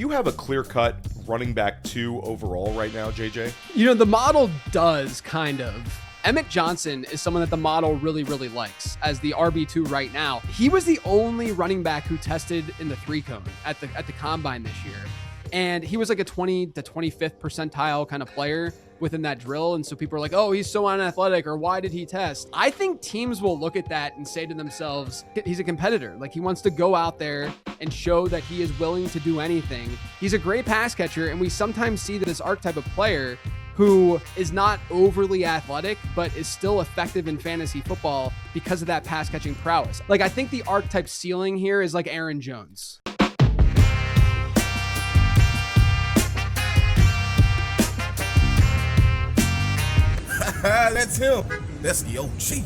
you have a clear-cut running back 2 overall right now, JJ? The model does, kind of. Emmett Johnson is someone that the model really, really likes as the RB2 right now. He was the only running back who tested in the 3-cone at the combine this year. And he was like a 20 to 25th percentile kind of player within that drill. And so people are like, oh, he's so unathletic, or why did he test? I think teams will look at that and say to themselves, he's a competitor. Like, he wants to go out there and show that he is willing to do anything. He's a great pass catcher. And we sometimes see that this archetype of player who is not overly athletic, but is still effective in fantasy football because of that pass catching prowess. Like, I think the archetype ceiling here is like Aaron Jones. That's him. That's the OG.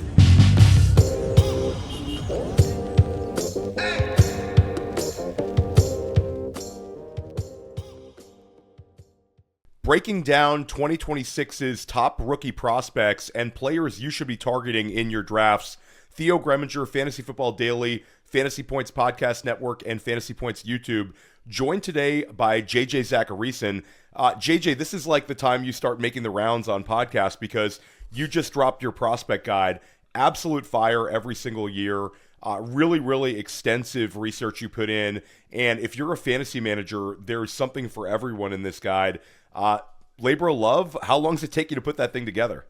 Breaking down 2026's top rookie prospects and players you should be targeting in your drafts, Theo Gremminger, Fantasy Football Daily, Fantasy Points Podcast Network, and Fantasy Points YouTube, joined today by JJ Zachariason. JJ, this is like the time you start making the rounds on podcasts because you just dropped your prospect guide. Absolute fire every single year. Really, really extensive research you put in. And if you're a fantasy manager, there's something for everyone in this guide. Labor of love, how long does it take you to put that thing together?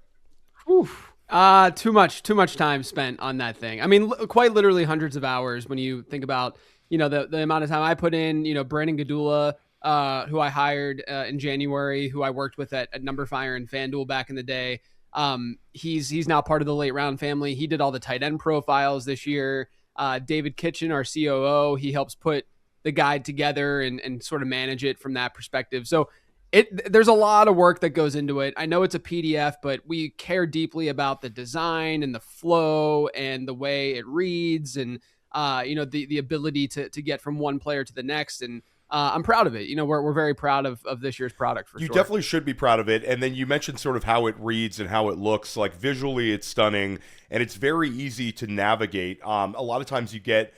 Too much time spent on that thing. I mean, quite literally hundreds of hours when you think about, the amount of time I put in, Brandon Gadula, who I hired in January, who I worked with at Number Fire and FanDuel back in the day. He's now part of the late round family. He did all the tight end profiles this year. David Kitchen, our COO, he helps put the guide together and sort of manage it from that perspective. So there's a lot of work that goes into it. I know it's a PDF, but we care deeply about the design and the flow and the way it reads and, the ability to get from one player to the next. And I'm proud of it. We're very proud of this year's product for sure. You definitely should be proud of it. And then you mentioned sort of how it reads and how it looks. Like, visually, it's stunning and it's very easy to navigate. A lot of times you get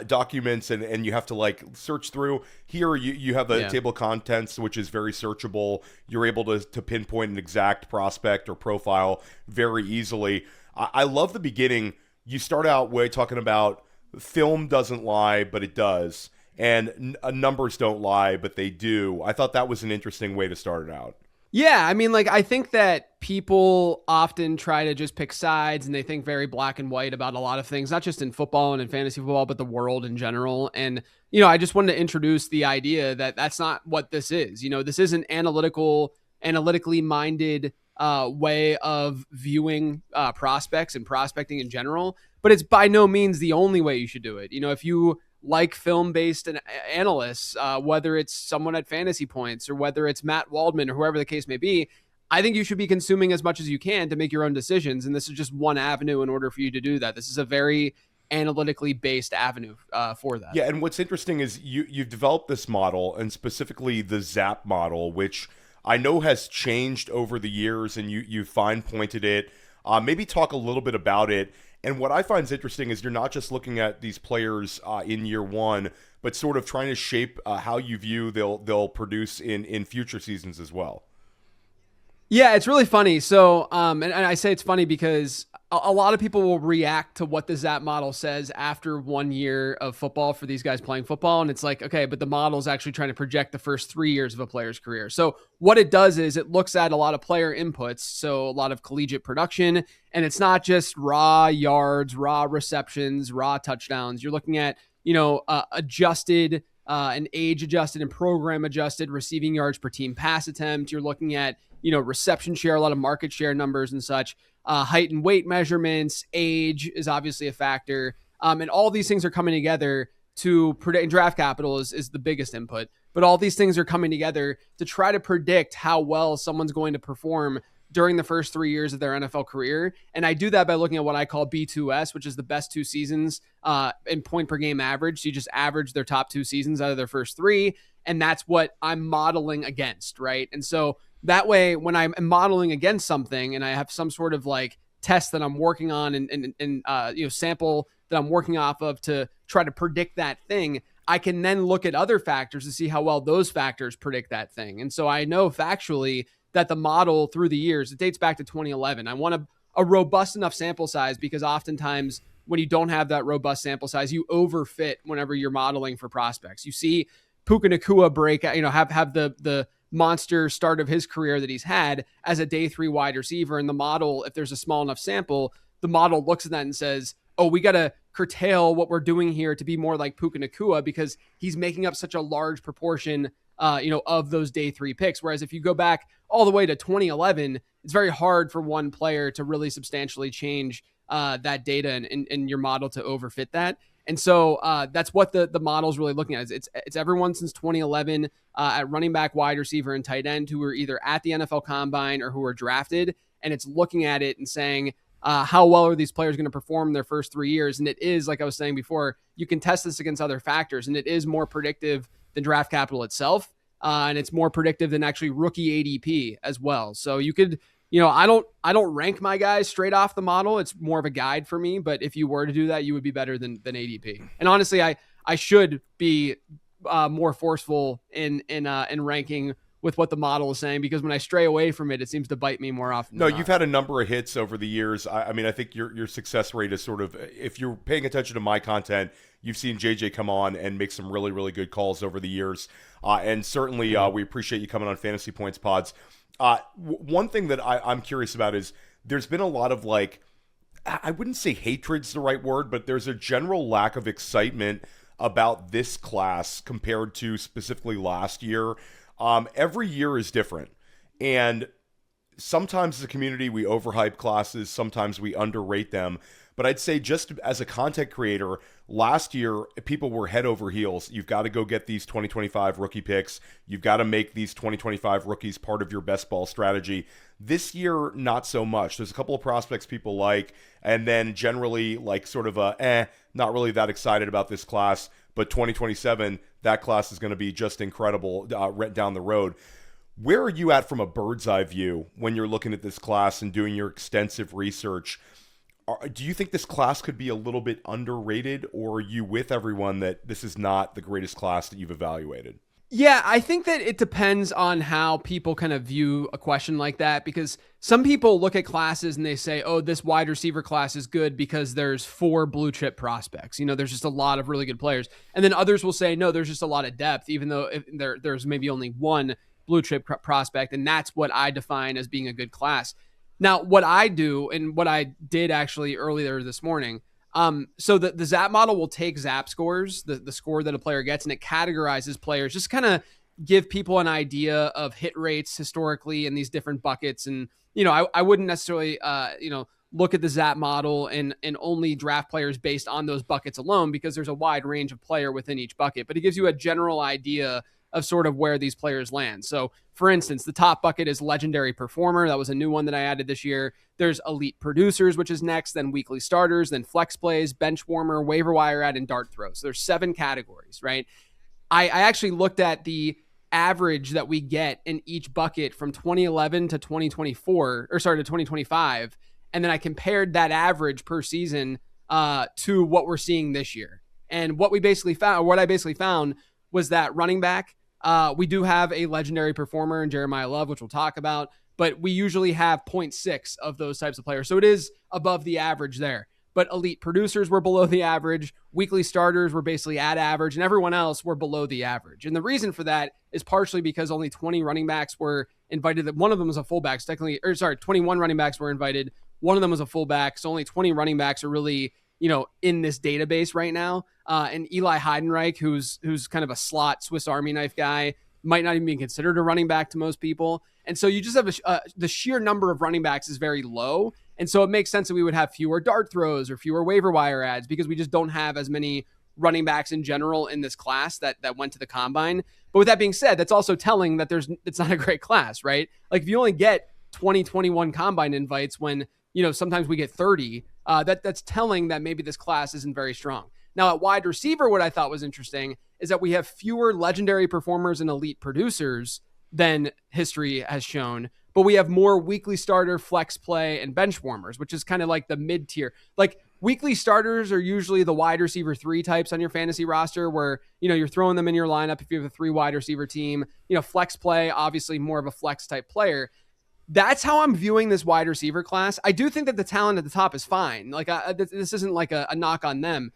documents and you have to like search through. Here you have a table of contents, which is very searchable. You're able to pinpoint an exact prospect or profile very easily. I love the beginning. You start out way talking about film doesn't lie, but it does. And numbers don't lie, but they do. I thought that was an interesting way to start it out. Yeah, I mean, I think that people often try to just pick sides and they think very black and white about a lot of things, not just in football and in fantasy football, but the world in general. And, I just wanted to introduce the idea that that's not what this is. This is an analytically minded way of viewing prospects and prospecting in general, but it's by no means the only way you should do it. If you like film-based analysts, whether it's someone at Fantasy Points or whether it's Matt Waldman or whoever the case may be, I think you should be consuming as much as you can to make your own decisions. And this is just one avenue in order for you to do that. This is a very analytically based avenue for that. Yeah, and what's interesting is you've developed this model, and specifically the ZAP model, which I know has changed over the years, and you fine-pointed it. Maybe talk a little bit about it. And what I find is interesting is you're not just looking at these players in year one, but sort of trying to shape how you view they'll produce in future seasons as well. Yeah, it's really funny. So, and I say it's funny because a lot of people will react to what the ZAP model says after 1 year of football for these guys playing football. And it's like, okay, but the model is actually trying to project the first 3 years of a player's career. So what it does is it looks at a lot of player inputs. So a lot of collegiate production, and it's not just raw yards, raw receptions, raw touchdowns. You're looking at, adjusted and age adjusted and program adjusted receiving yards per team pass attempt. You're looking at, reception share, a lot of market share numbers and such. Height and weight measurements, age is obviously a factor. And all these things are coming together to predict, and draft capital is the biggest input, but all these things are coming together to try to predict how well someone's going to perform during the first 3 years of their NFL career. And I do that by looking at what I call B2S, which is the best 2 seasons in point per game average. So you just average their top 2 seasons out of their first 3. And that's what I'm modeling against, right? And so that way, when I'm modeling against something and I have some sort of like test that I'm working on and sample that I'm working off of to try to predict that thing, I can then look at other factors to see how well those factors predict that thing. And so I know factually that the model through the years, it dates back to 2011. I want a robust enough sample size because oftentimes when you don't have that robust sample size, you overfit whenever you're modeling for prospects. You see Puka Nacua break, have the monster start of his career that he's had as a day 3 wide receiver. And the model, if there's a small enough sample, the model looks at that and says, oh, we got to curtail what we're doing here to be more like Puka Nacua because he's making up such a large proportion, of those day 3 picks. Whereas if you go back all the way to 2011, it's very hard for one player to really substantially change that data and your model to overfit that. And so that's what the model's really looking at. It's everyone since 2011 at running back, wide receiver, and tight end who were either at the NFL Combine or who were drafted. And it's looking at it and saying, how well are these players going to perform their first 3 years? And it is, like I was saying before, you can test this against other factors, and it is more predictive than draft capital itself. And it's more predictive than actually rookie ADP as well. So you could, I don't rank my guys straight off the model. It's more of a guide for me. But if you were to do that, you would be better than ADP. And honestly, I should be more forceful in ranking with what the model is saying, because when I stray away from it, it seems to bite me more often. No, you've had a number of hits over the years. I mean, I think your success rate is sort of, if you're paying attention to my content, you've seen JJ come on and make some really, really good calls over the years. And certainly we appreciate you coming on Fantasy Points Pods. One thing that I'm curious about is there's been a lot of I wouldn't say hatred's the right word, but there's a general lack of excitement about this class compared to specifically last year. Every year is different. And sometimes as a community, we overhype classes. Sometimes we underrate them. But I'd say just as a content creator, last year, people were head over heels. You've got to go get these 2025 rookie picks. You've got to make these 2025 rookies part of your best ball strategy. This year, not so much. There's a couple of prospects people like, and then generally sort of not really that excited about this class. But 2027, that class is going to be just incredible right down the road. Where are you at from a bird's eye view when you're looking at this class and doing your extensive research? Do you think this class could be a little bit underrated, or are you with everyone that this is not the greatest class that you've evaluated? Yeah, I think that it depends on how people kind of view a question like that, because some people look at classes and they say, oh, this wide receiver class is good because there's 4 blue chip prospects. There's just a lot of really good players. And then others will say, no, there's just a lot of depth, even though there's maybe only 1 blue chip prospect. And that's what I define as being a good class. Now, what I do, and what I did actually earlier this morning, so the ZAP model will take ZAP scores, the score that a player gets, and it categorizes players, just kind of give people an idea of hit rates historically in these different buckets. And, I wouldn't necessarily, look at the ZAP model and only draft players based on those buckets alone, because there's a wide range of player within each bucket, but it gives you a general idea of sort of where these players land. So for instance, the top bucket is legendary performer. That was a new one that I added this year. There's elite producers, which is next, then weekly starters, then flex plays, bench warmer, waiver wire ad, and dart throw. So there's 7 categories, right? I actually looked at the average that we get in each bucket from 2011 to 2025. And then I compared that average per season to what we're seeing this year. And what I basically found was that running back, we do have a legendary performer in Jeremiyah Love, which we'll talk about, but we usually have 0.6 of those types of players. So it is above the average there. But elite producers were below the average. Weekly starters were basically at average, and everyone else were below the average. And the reason for that is partially because only 20 running backs were invited. One of them was a fullback. 21 running backs were invited. One of them was a fullback. So only 20 running backs are really, in this database right now. And Eli Heidenreich, who's kind of a slot Swiss Army knife guy, might not even be considered a running back to most people. And so you just have the sheer number of running backs is very low. And so it makes sense that we would have fewer dart throws or fewer waiver wire ads, because we just don't have as many running backs in general in this class that went to the combine. But with that being said, that's also telling that it's not a great class, right? Like if you only get 21 combine invites when, sometimes we get 30, that's telling that maybe this class isn't very strong. Now at wide receiver, what I thought was interesting is that we have fewer legendary performers and elite producers than history has shown, but we have more weekly starter, flex play, and bench warmers, which is kind of like the mid tier. Like weekly starters are usually the wide receiver 3 types on your fantasy roster where, you're throwing them in your lineup if you have a 3 wide receiver team. Flex play, obviously more of a flex type player. That's how I'm viewing this wide receiver class. I do think that the talent at the top is fine. Like this isn't like a knock on them,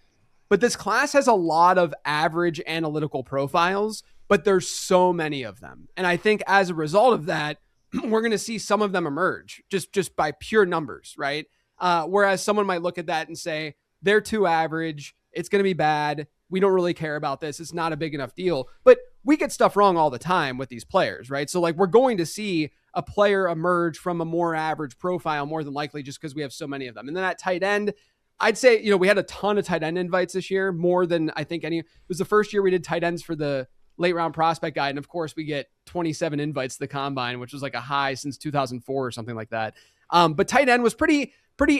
but this class has a lot of average analytical profiles, but there's so many of them. And I think as a result of that, we're going to see some of them emerge just by pure numbers, right? Whereas someone might look at that and say, they're too average. It's going to be bad. We don't really care about this. It's not a big enough deal. But we get stuff wrong all the time with these players, right? So like we're going to see a player emerge from a more average profile more than likely just because we have so many of them. And then at tight end, I'd say, we had a ton of tight end invites this year, more than I think any. It was the first year we did tight ends for the late round prospect guide. And of course we get 27 invites to the combine, which was like a high since 2004 or something like that. But tight end was pretty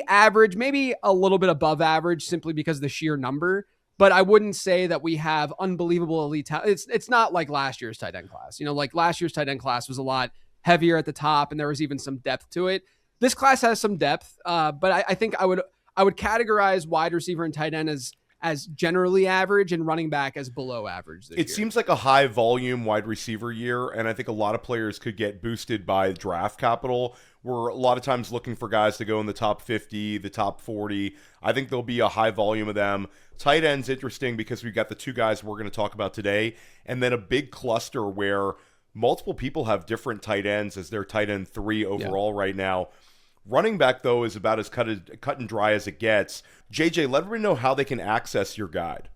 average, maybe a little bit above average simply because of the sheer number. But I wouldn't say that we have unbelievable elite talent. It's not like last year's tight end class. Like last year's tight end class was a lot heavier at the top and there was even some depth to it. This class has some depth, but I think I would categorize wide receiver and tight end as generally average and running back as below average this year. It seems like a high volume wide receiver year, and I think a lot of players could get boosted by draft capital. We're a lot of times looking for guys to go in the top 50, the top 40. I think there'll be a high volume of them. Tight end's interesting because we've got the 2 guys we're going to talk about today, and then a big cluster where multiple people have different tight ends as their tight end 3 overall right now. Running back, though, is about as cut and dry as it gets. JJ, let everyone know how they can access your guide.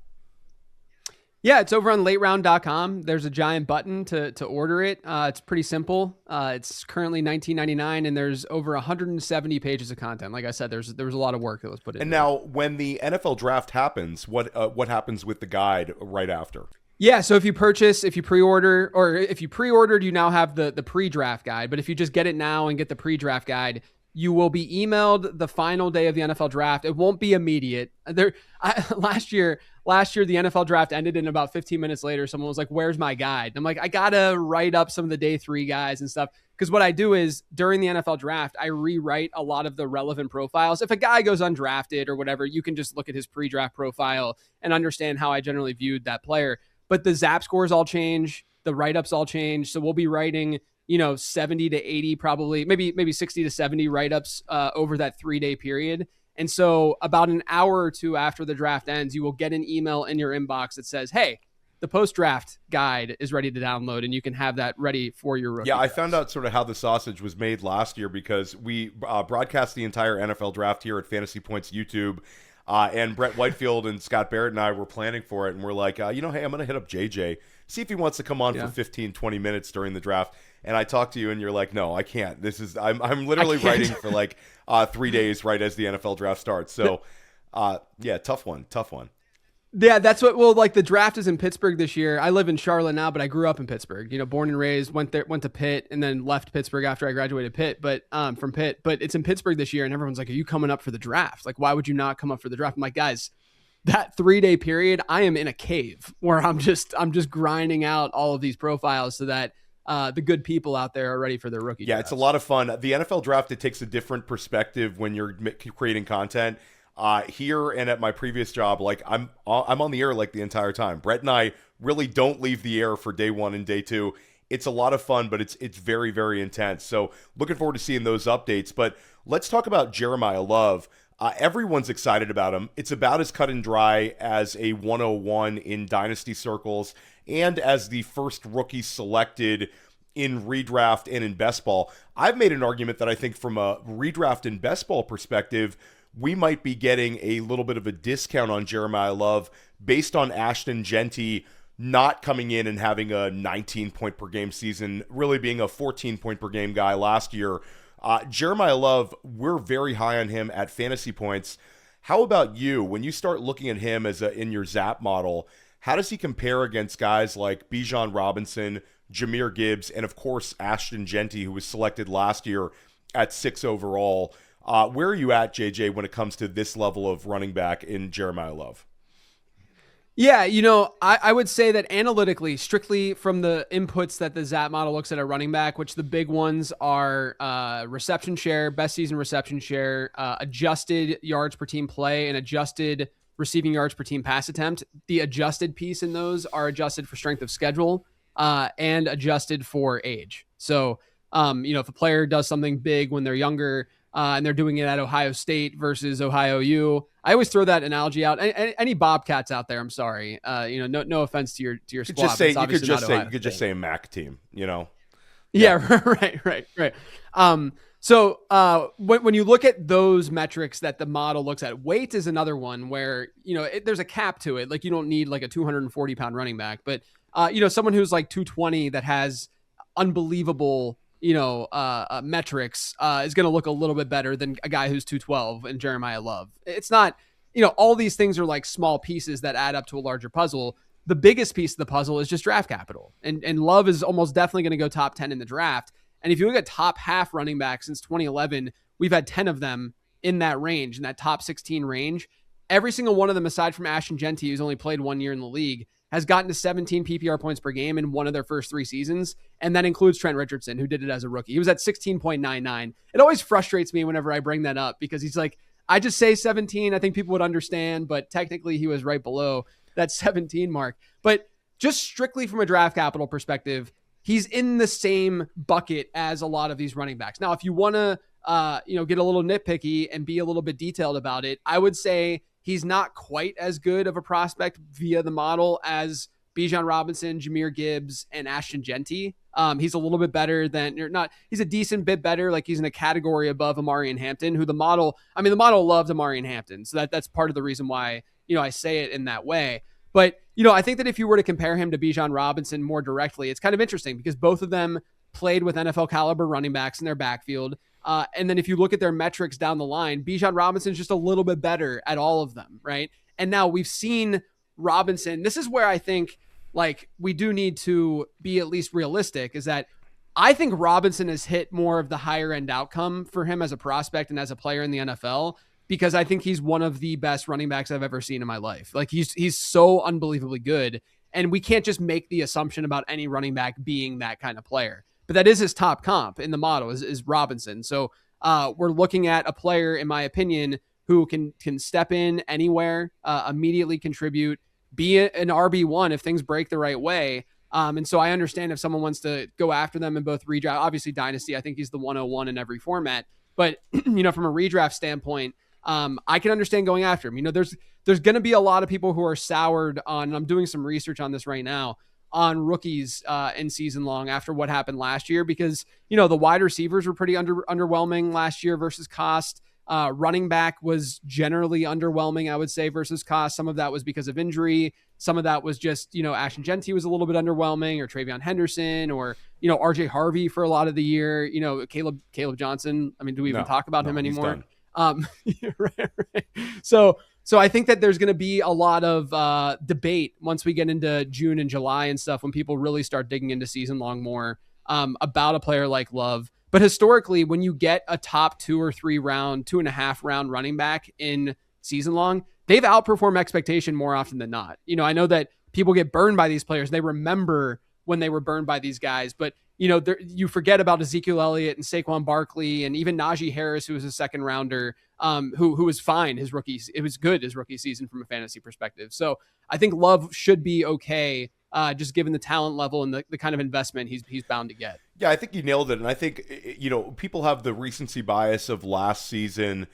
Yeah, it's over on lateround.com. There's a giant button to order it. It's pretty simple. It's currently $19.99, and there's over 170 pages of content. Like I said, there was a lot of work that was put in. And now, when the NFL draft happens, what happens with the guide right after? Yeah, so if you pre-order, or if you pre-ordered, you now have the pre-draft guide. But if you just get it now and get the pre-draft guide, you will be emailed the final day of the NFL draft. It won't be immediate. Last year, the NFL draft ended, and about 15 minutes later, someone was like, "Where's my guide?" I'm like, I gotta write up some of the day 3 guys and stuff. Because what I do is during the NFL draft, I rewrite a lot of the relevant profiles. If a guy goes undrafted or whatever, you can just look at his pre-draft profile and understand how I generally viewed that player. But the ZAP scores all change. The write-ups all change. So we'll be writing 70 to 80, probably maybe 60 to 70 write-ups over that 3-day period. And so about an hour or 2 after the draft ends, you will get an email in your inbox that says, hey, the post-draft guide is ready to download, and you can have that ready for your rookie. Yeah, I drafts. found out sort of how the sausage was made last year because we broadcast the entire NFL draft here at Fantasy Points YouTube. And Brett Whitefield and Scott Barrett and I were planning for it, and we're like, hey, I'm going to hit up JJ, see if he wants to come on for 15, 20 minutes during the draft. And I talked to you, and you're like, no, I can't. I'm literally writing for like 3 days right as the NFL draft starts. So, tough one. Yeah, that's what. The draft is in Pittsburgh this year. I live in Charlotte now, but I grew up in Pittsburgh. Born and raised. Went to Pitt, and then left Pittsburgh after I graduated from Pitt. But it's in Pittsburgh this year, and everyone's like, "Are you coming up for the draft? Like, why would you not come up for the draft?" I'm like, guys, that 3-day period, I am in a cave where I'm just grinding out all of these profiles so that the good people out there are ready for their rookie. Yeah, drafts. It's a lot of fun. The NFL draft, it takes a different perspective when you're creating content. Here and at my previous job, like I'm on the air like the entire time. Brett and I really don't leave the air for day 1 and day 2. It's a lot of fun, but it's very, very intense. So looking forward to seeing those updates. But let's talk about Jeremiyah Love. Everyone's excited about him. It's about as cut and dry as a 101 in dynasty circles and as the first rookie selected in redraft and in best ball. I've made an argument that I think from a redraft and best ball perspective, we might be getting a little bit of a discount on Jeremiyah Love based on Ashton Genty not coming in and having a 19-point per game season, really being a 14-point per game guy last year. Jeremiyah Love, we're very high on him at Fantasy Points. How about you? When you start looking at him in your ZAP model, how does he compare against guys like Bijan Robinson, Jahmyr Gibbs, and of course Ashton Genty, who was selected last year at 6 overall? Where are you at, JJ, when it comes to this level of running back in Jeremiyah Love? Yeah, I would say that analytically, strictly from the inputs that the ZAP model looks at a running back, which the big ones are reception share, best season reception share, adjusted yards per team play, and adjusted receiving yards per team pass attempt. The adjusted piece in those are adjusted for strength of schedule and adjusted for age. So, if a player does something big when they're younger, and they're doing it at Ohio State versus Ohio U. I always throw that analogy out. Any Bobcats out there? I'm sorry. No offense to your squad. You could just say a MAC team. Yeah. Right. So when you look at those metrics that the model looks at, weight is another one where there's a cap to it. Like you don't need like a 240-pound running back, but someone who's like 220 that has unbelievable metrics is going to look a little bit better than a guy who's 212 and Jeremiyah Love. It's not, all these things are like small pieces that add up to a larger puzzle. The biggest piece of the puzzle is just draft capital. And Love is almost definitely going to go top 10 in the draft. And if you look at top half running back since 2011, we've had 10 of them in that range, in that top 16 range. Every single one of them, aside from Ashton Genty, who's only played 1 year in the league, has gotten to 17 PPR points per game in one of their first 3 seasons. And that includes Trent Richardson, who did it as a rookie. He was at 16.99. It always frustrates me whenever I bring that up because he's like, I just say 17. I think people would understand, but technically he was right below that 17 mark. But just strictly from a draft capital perspective, he's in the same bucket as a lot of these running backs. Now, if you want to, get a little nitpicky and be a little bit detailed about it, I would say he's not quite as good of a prospect via the model as Bijan Robinson, Jahmyr Gibbs, and Ashton Genty. He's a little bit better he's a decent bit better. Like he's in a category above Amarian Hampton, who the model loved Amarian Hampton. So that's part of the reason why, I say it in that way. But, I think that if you were to compare him to Bijan Robinson more directly, it's kind of interesting because both of them played with NFL caliber running backs in their backfield. And then if you look at their metrics down the line, Bijan Robinson's just a little bit better at all of them, right? And now we've seen Robinson. This is where I think like we do need to be at least realistic, is that I think Robinson has hit more of the higher end outcome for him as a prospect and as a player in the NFL, because I think he's one of the best running backs I've ever seen in my life. Like he's so unbelievably good. And we can't just make the assumption about any running back being that kind of player. But that is his top comp in the model is Robinson. So we're looking at a player, in my opinion, who can step in anywhere, immediately contribute, be an RB1 if things break the right way. And so I understand if someone wants to go after them in both redraft, obviously dynasty, I think he's the 101 in every format. But, from a redraft standpoint, I can understand going after him. There's going to be a lot of people who are soured on, and I'm doing some research on this right now, on rookies in season long after what happened last year, because, the wide receivers were pretty underwhelming last year versus cost. Running back was generally underwhelming, I would say, versus cost. Some of that was because of injury. Some of that was just, Ashton Genty was a little bit underwhelming, or Travion Henderson, or, RJ Harvey for a lot of the year, Caleb Johnson. I mean, do we even talk about him anymore? Right. So I think that there's going to be a lot of debate once we get into June and July and stuff, when people really start digging into season long more about a player like Love. But historically, when you get a top 2 or 3 round, 2.5 round running back in season long, they've outperformed expectation more often than not. I know that people get burned by these players. They remember when they were burned by these guys, but you forget about Ezekiel Elliott and Saquon Barkley and even Najee Harris, who was a second rounder, who was fine. It was good his rookie season from a fantasy perspective. So I think Love should be okay, just given the talent level and the kind of investment he's bound to get. Yeah, I think you nailed it. And I think, people have the recency bias of last season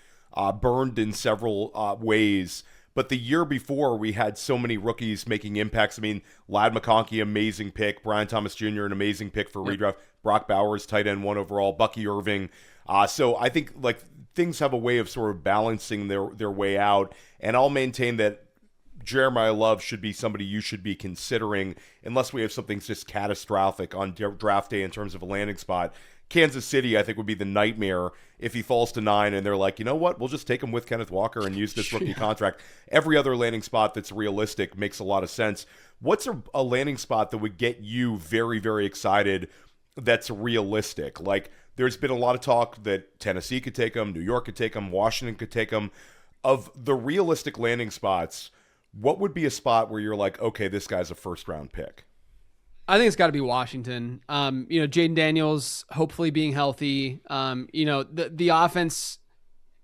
burned in several ways. But the year before, we had so many rookies making impacts. I mean, Ladd McConkey, amazing pick. Brian Thomas Jr., an amazing pick for redraft. Brock Bowers, tight end 1 overall. Bucky Irving. So I think things have a way of sort of balancing their way out. And I'll maintain that Jeremiyah Love should be somebody you should be considering, unless we have something just catastrophic on draft day in terms of a landing spot. Kansas City, I think, would be the nightmare if he falls to 9 and they're like, you know what, we'll just take him with Kenneth Walker and use this rookie contract. Every other landing spot that's realistic makes a lot of sense. What's a landing spot that would get you very, very excited that's realistic? Like, there's been a lot of talk that Tennessee could take him, New York could take him, Washington could take him. Of the realistic landing spots, what would be a spot where you're like, okay, this guy's a first round pick? I think it's got to be Washington. Jaden Daniels hopefully being healthy. The offense,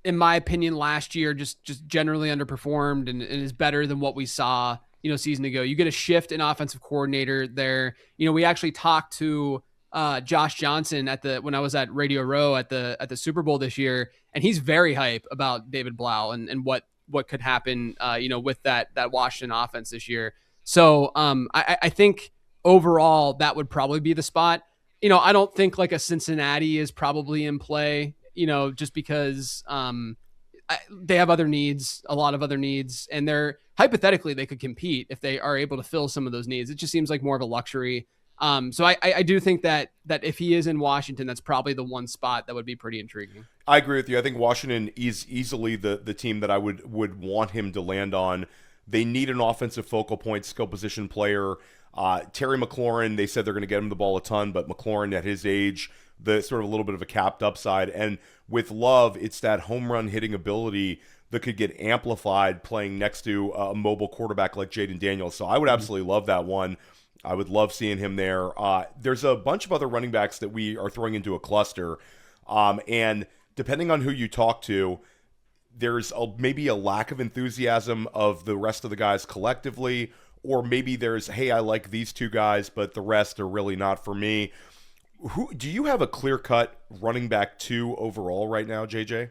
in my opinion, last year just generally underperformed and is better than what we saw, season ago. You get a shift in offensive coordinator there. We actually talked to Josh Johnson when I was at Radio Row at the Super Bowl this year, and he's very hype about David Blau and what could happen, with that Washington offense this year. So I think overall that would probably be the spot. I don't think like a Cincinnati is probably in play, just because they have a lot of other needs, and hypothetically they could compete if they are able to fill some of those needs. It just seems like more of a luxury. So I do think that if he is in Washington, that's probably the one spot that would be pretty intriguing. I agree with you. I think Washington is easily the team that I would want him to land on. They need an offensive focal point, skill position player. Terry McLaurin, they said they're going to get him the ball a ton, but McLaurin at his age, the sort of a little bit of a capped upside. And with Love, it's that home run hitting ability that could get amplified playing next to a mobile quarterback like Jayden Daniels. So I would absolutely love that one. I would love seeing him there. There's a bunch of other running backs that we are throwing into a cluster. And depending on who you talk to, there's maybe a lack of enthusiasm of the rest of the guys collectively, or maybe there's, hey, I like these two guys, but the rest are really not for me. Do you have a clear-cut running back 2 overall right now, JJ?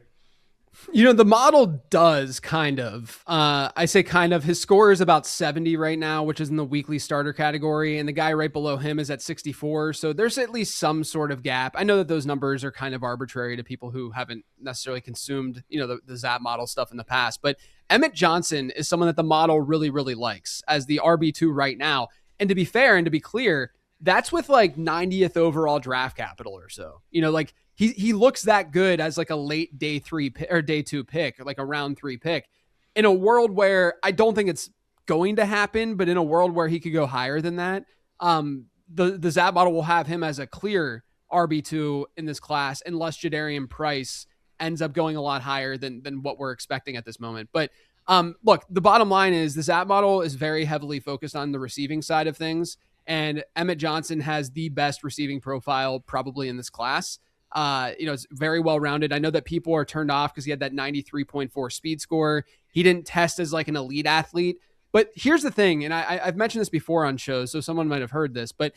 The model does kind of. I say kind of. His score is about 70 right now, which is in the weekly starter category, and the guy right below him is at 64. So there's at least some sort of gap. I know that those numbers are kind of arbitrary to people who haven't necessarily consumed, the ZAP model stuff in the past. But Emmett Johnson is someone that the model really, really likes as the RB2 right now. And to be fair and to be clear, that's with like 90th overall draft capital or so. He looks that good as like a late day 3 or day 2 pick, like a round 3 pick, in a world where I don't think it's going to happen, but in a world where he could go higher than that. The ZAP model will have him as a clear RB2 in this class, unless Jadarian Price ends up going a lot higher than what we're expecting at this moment. But look, the bottom line is the ZAP model is very heavily focused on the receiving side of things. And Emmett Johnson has the best receiving profile probably in this class. It's very well-rounded. I know that people are turned off because he had that 93.4 speed score. He didn't test as like an elite athlete. But here's the thing, and I've mentioned this before on shows, so someone might have heard this, but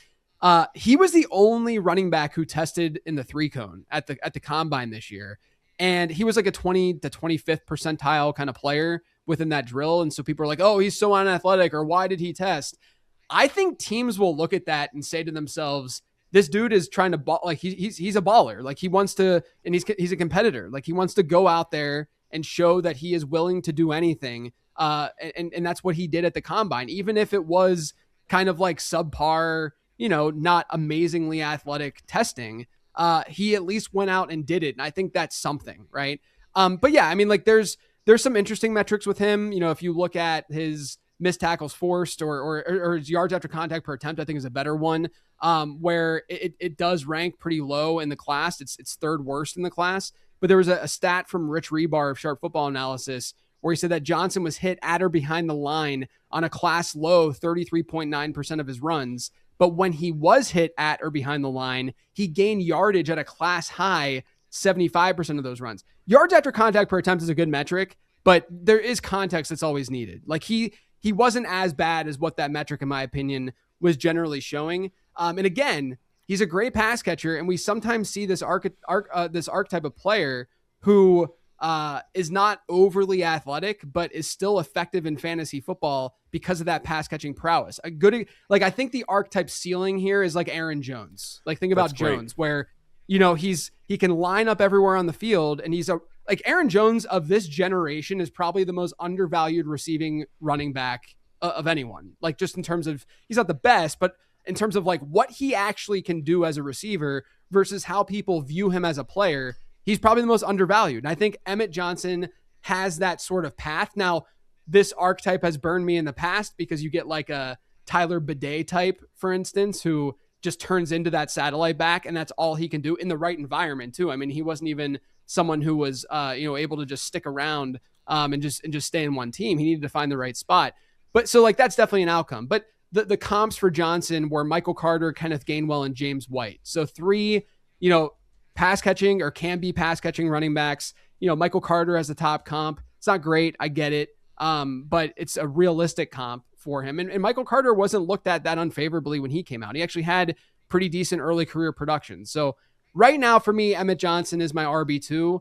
he was the only running back who tested in the 3-cone at the combine this year. And he was like a 20 to 25th percentile kind of player within that drill. And so people are like, oh, he's so unathletic, or why did he test? I think teams will look at that and say to themselves, this dude is trying to ball, like he's a baller. Like he wants to, and he's a competitor. Like he wants to go out there and show that he is willing to do anything. And that's what he did at the combine, even if it was kind of like subpar, not amazingly athletic testing. He at least went out and did it. And I think that's something, right? But yeah, I mean, like there's some interesting metrics with him. If you look at his missed tackles forced or his yards after contact per attempt, I think is a better one, where it does rank pretty low in the class. It's third worst in the class. But there was a stat from Rich Rebar of Sharp Football Analysis where he said that Johnson was hit at or behind the line on a class low 33.9% of his runs. But when he was hit at or behind the line, he gained yardage at a class high 75% of those runs. Yards after contact per attempt is a good metric, but there is context that's always needed. Like he wasn't as bad as what that metric, in my opinion, was generally showing. And again, he's a great pass catcher, and we sometimes see this archetype of player who is not overly athletic, but is still effective in fantasy football because of that pass catching prowess. I think the archetype ceiling here is like Aaron Jones. Like think about Jones, where he can line up everywhere on the field, and he's like Aaron Jones of this generation is probably the most undervalued receiving running back of anyone. Like just in terms of, he's not the best, but in terms of like what he actually can do as a receiver versus how people view him as a player, he's probably the most undervalued. And I think Emmett Johnson has that sort of path. Now, this archetype has burned me in the past because you get like a Tyler Bidet type, for instance, who just turns into that satellite back, and that's all he can do in the right environment too. I mean, he wasn't even someone who was able to just stick around and just stay in one team. He needed to find the right spot. But so like, that's definitely an outcome. But the comps for Johnson were Michael Carter, Kenneth Gainwell, and James White. So 3, pass catching or can be pass catching running backs. Michael Carter has the top comp. It's not great. I get it. But it's a realistic comp for him. And Michael Carter wasn't looked at that unfavorably when he came out. He actually had pretty decent early career production. So right now for me, Emmett Johnson is my RB2.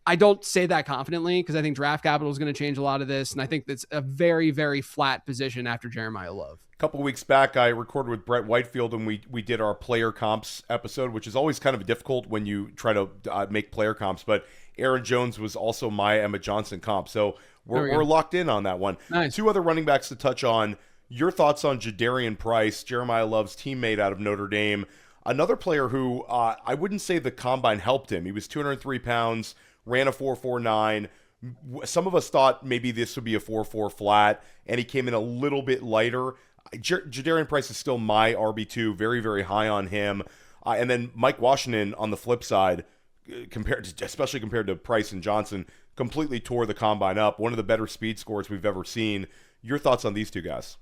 I don't say that confidently because I think draft capital is going to change a lot of this. And I think that's a very, very flat position after Jeremiyah Love. A couple of weeks back, I recorded with Brett Whitefield and we did our player comps episode, which is always kind of difficult when you try to make player comps. But Aaron Jones was also my Emmett Johnson comp. So we're locked in on that one. Nice. 2 other running backs to touch on. Your thoughts on Jadarian Price, Jeremiyah Love's teammate out of Notre Dame. Another player who I wouldn't say the combine helped him. He was 203 pounds. Ran a 4.49. Some of us thought maybe this would be a 4.4 flat, and he came in a little bit lighter. Jadarian Price is still my RB2, very, very high on him. And then Mike Washington on the flip side, especially compared to Price and Johnson, completely tore the combine up. One of the better speed scores we've ever seen. Your thoughts on these 2 guys?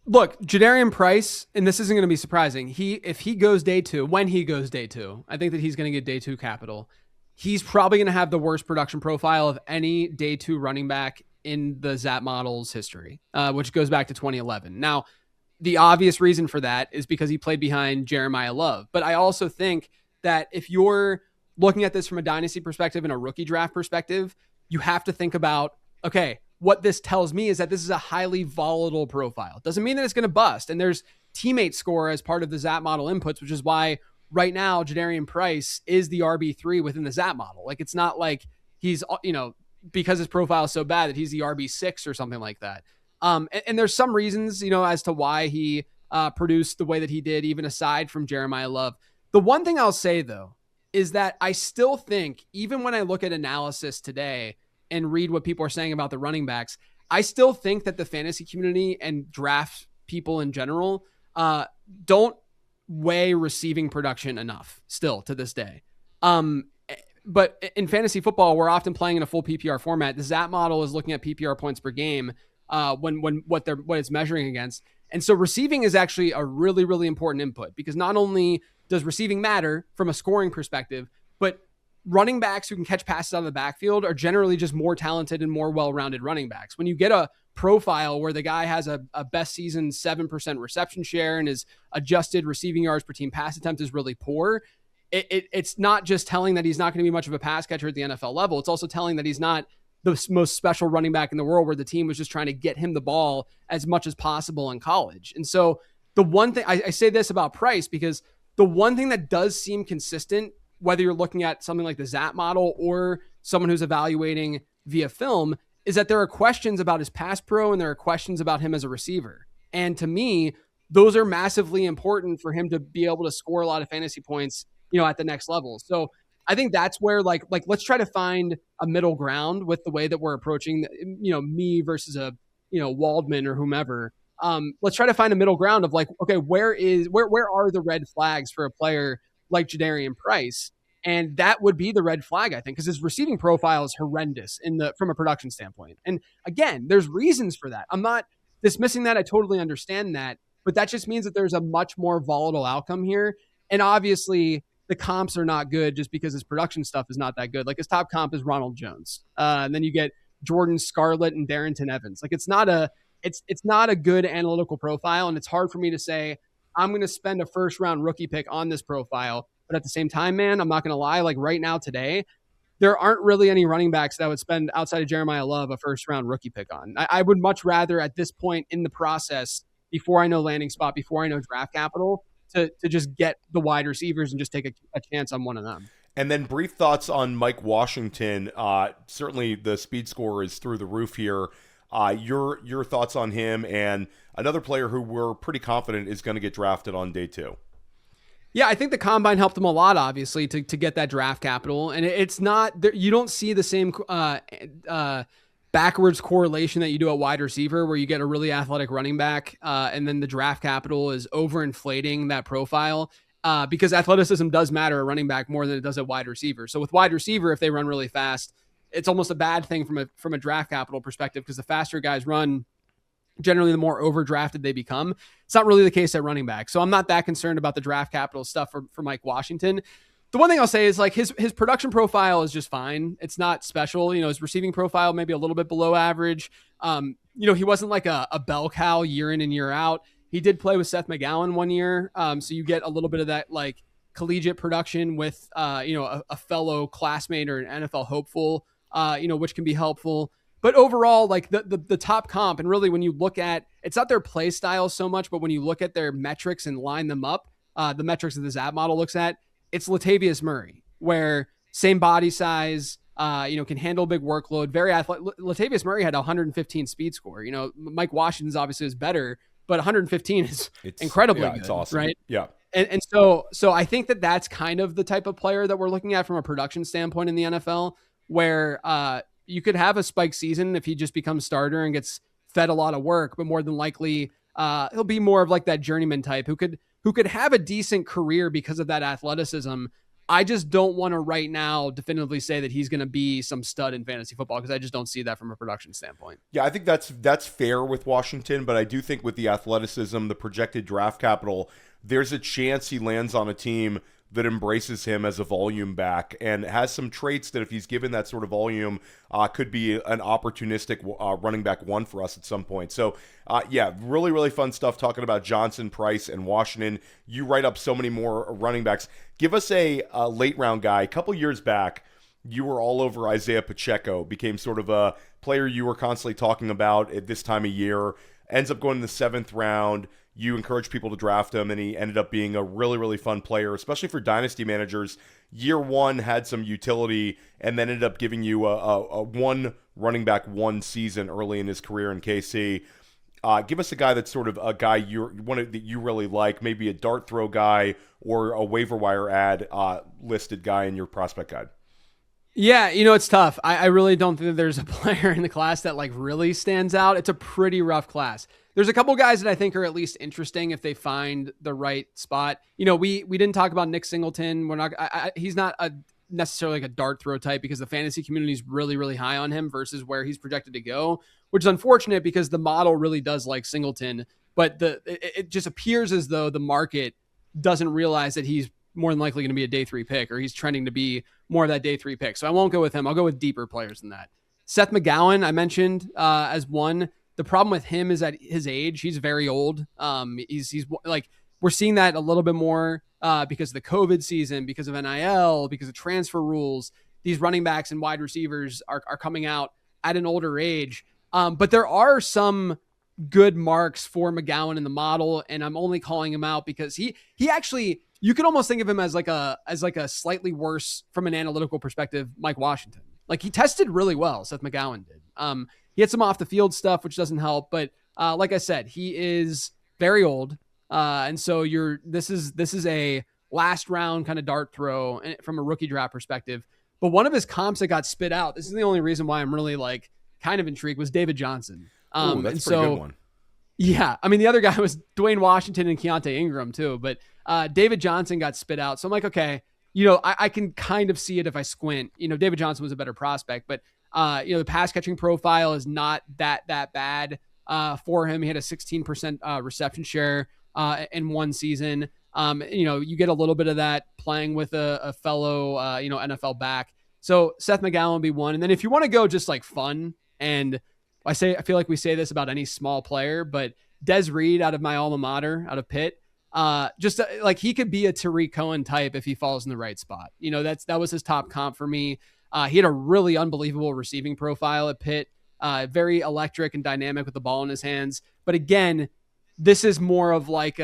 Look, Jadarian Price, and this isn't going to be surprising. If he goes day 2, when he goes day 2, I think that he's going to get day 2 capital. He's probably going to have the worst production profile of any day 2 running back in the ZAP Model's history, which goes back to 2011. Now, the obvious reason for that is because he played behind Jeremiyah Love. But I also think that if you're looking at this from a dynasty perspective and a rookie draft perspective, you have to think about, okay, what this tells me is that this is a highly volatile profile. It doesn't mean that it's going to bust. And there's teammate score as part of the ZAP Model inputs, which is why right now, Jadarian Price is the RB3 within the ZAP Model. Like, it's not like he's, because his profile is so bad that he's the RB6 or something like that. And there's some reasons, as to why he produced the way that he did, even aside from Jeremiyah Love. The one thing I'll say, though, is that I still think, even when I look at analysis today and read what people are saying about the running backs, I still think that the fantasy community and draft people in general don't weigh receiving production enough still to this day. But in fantasy football, we're often playing in a full PPR format. The ZAP Model is looking at PPR points per game when what it's measuring against. And so receiving is actually a really, really important input, because not only does receiving matter from a scoring perspective, but running backs who can catch passes out of the backfield are generally just more talented and more well-rounded running backs. When you get a profile where the guy has a best season 7% reception share and his adjusted receiving yards per team pass attempt is really poor, it's not just telling that he's not going to be much of a pass catcher at the NFL level. It's also telling that he's not the most special running back in the world, where the team was just trying to get him the ball as much as possible in college. And so the one thing I say this about Price, because the one thing that does seem consistent, whether you're looking at something like the ZAP Model or someone who's evaluating via film, is that there are questions about his pass pro and there are questions about him as a receiver. And to me, those are massively important for him to be able to score a lot of fantasy points, at the next level. So I think that's where like let's try to find a middle ground with the way that we're approaching, me versus a, Waldman or whomever. Let's try to find a middle ground of like, okay, where are the red flags for a player like Jadarian Price? And that would be the red flag, I think, because his receiving profile is horrendous from a production standpoint. And again, there's reasons for that. I'm not dismissing that. I totally understand that, but that just means that there's a much more volatile outcome here. And obviously the comps are not good just because his production stuff is not that good. Like, his top comp is Ronald Jones. And then you get Jordan Scarlett and Darrington Evans. Like, it's not a good analytical profile. And it's hard for me to say, I'm going to spend a first round rookie pick on this profile. But at the same time, man, I'm not going to lie. Like, right now today, there aren't really any running backs that I would spend outside of Jeremiyah Love a first round rookie pick on. I would much rather at this point in the process, before I know landing spot, before I know draft capital, to just get the wide receivers and just take a chance on one of them. And then brief thoughts on Mike Washington. Certainly the speed score is through the roof here. Your thoughts on him, and another player who we're pretty confident is going to get drafted on day 2. Yeah, I think the combine helped him a lot, obviously, to get that draft capital. And it's not, you don't see the same backwards correlation that you do at wide receiver, where you get a really athletic running back and then the draft capital is overinflating that profile because athleticism does matter at running back more than it does at wide receiver. So with wide receiver, if they run really fast, it's almost a bad thing from a draft capital perspective, because the faster guys run, generally the more overdrafted they become. It's not really the case at running back. So I'm not that concerned about the draft capital stuff for Mike Washington. The one thing I'll say is like his production profile is just fine. It's not special. His receiving profile maybe a little bit below average. He wasn't like a bell cow year in and year out. He did play with Seth McGowan one year. So you get a little bit of that like collegiate production with, a fellow classmate or an NFL hopeful, which can be helpful. But overall, like the top comp, and really when you look at, it's not their play style so much, but when you look at their metrics and line them up, the metrics that the ZAP model looks at, it's Latavius Murray, where same body size, can handle big workload, very athletic. Latavius Murray had a 115 speed score. Mike Washington's obviously is better, but 115 is incredibly good. It's awesome. Right? Yeah. And so I think that's kind of the type of player that we're looking at from a production standpoint in the NFL, where you could have a spike season if he just becomes starter and gets fed a lot of work, but more than likely he'll be more of like that journeyman type who could have a decent career because of that athleticism. I just don't want to right now definitively say that he's going to be some stud in fantasy football because I just don't see that from a production standpoint. Yeah, I think that's fair with Washington, but I do think with the athleticism, the projected draft capital, there's a chance he lands on a team that embraces him as a volume back and has some traits that if he's given that sort of volume, could be an opportunistic running back one for us at some point. So, really, really fun stuff talking about Johnson, Price, and Washington. You write up so many more running backs. Give us a late round guy. A couple years back, you were all over Isaiah Pacheco, became sort of a player you were constantly talking about at this time of year, ends up going in the 7th round. You encourage people to draft him, and he ended up being a really, really fun player, especially for dynasty managers. Year one had some utility, and then ended up giving you a one running back one season early in his career in KC. Give us a guy that's sort of a guy that you really like, maybe a dart throw guy or a waiver wire ad listed guy in your prospect guide. Yeah, it's tough. I really don't think that there's a player in the class that like really stands out. It's a pretty rough class. There's a couple guys that I think are at least interesting if they find the right spot. We didn't talk about Nick Singleton. We're not. He's not necessarily like a dart throw type because the fantasy community is really, really high on him versus where he's projected to go, which is unfortunate because the model really does like Singleton, but it just appears as though the market doesn't realize that he's more than likely going to be a day 3 pick, or he's trending to be more of that day 3 pick. So I won't go with him. I'll go with deeper players than that. Seth McGowan, I mentioned as one. The problem with him is at his age, he's very old. He's like, we're seeing that a little bit more because of the COVID season, because of NIL, because of transfer rules. These running backs and wide receivers are coming out at an older age. But there are some good marks for McGowan in the model, and I'm only calling him out because he actually, you could almost think of him as like a slightly worse from an analytical perspective, Mike Washington. Like he tested really well, Seth McGowan did. He had some off the field stuff, which doesn't help, but like I said, he is very old. And so this is a last round kind of dart throw from a rookie draft perspective. But one of his comps that got spit out, this is the only reason why I'm really like kind of intrigued, was David Johnson. That's a pretty good one. Yeah. I mean, the other guy was Dwayne Washington and Keontae Ingram too, but David Johnson got spit out. So I'm like, okay, I can kind of see it if I squint. David Johnson was a better prospect, but the pass catching profile is not that bad for him. He had a 16% reception share in one season. You get a little bit of that playing with a fellow, NFL back. So Seth McGowan would be one. And then if you want to go just like fun, and I feel like we say this about any small player, but Des Reed out of my alma mater, out of Pitt, like he could be a Tariq Cohen type if he falls in the right spot. That was his top comp for me. He had a really unbelievable receiving profile at Pitt, very electric and dynamic with the ball in his hands. But again, this is more of like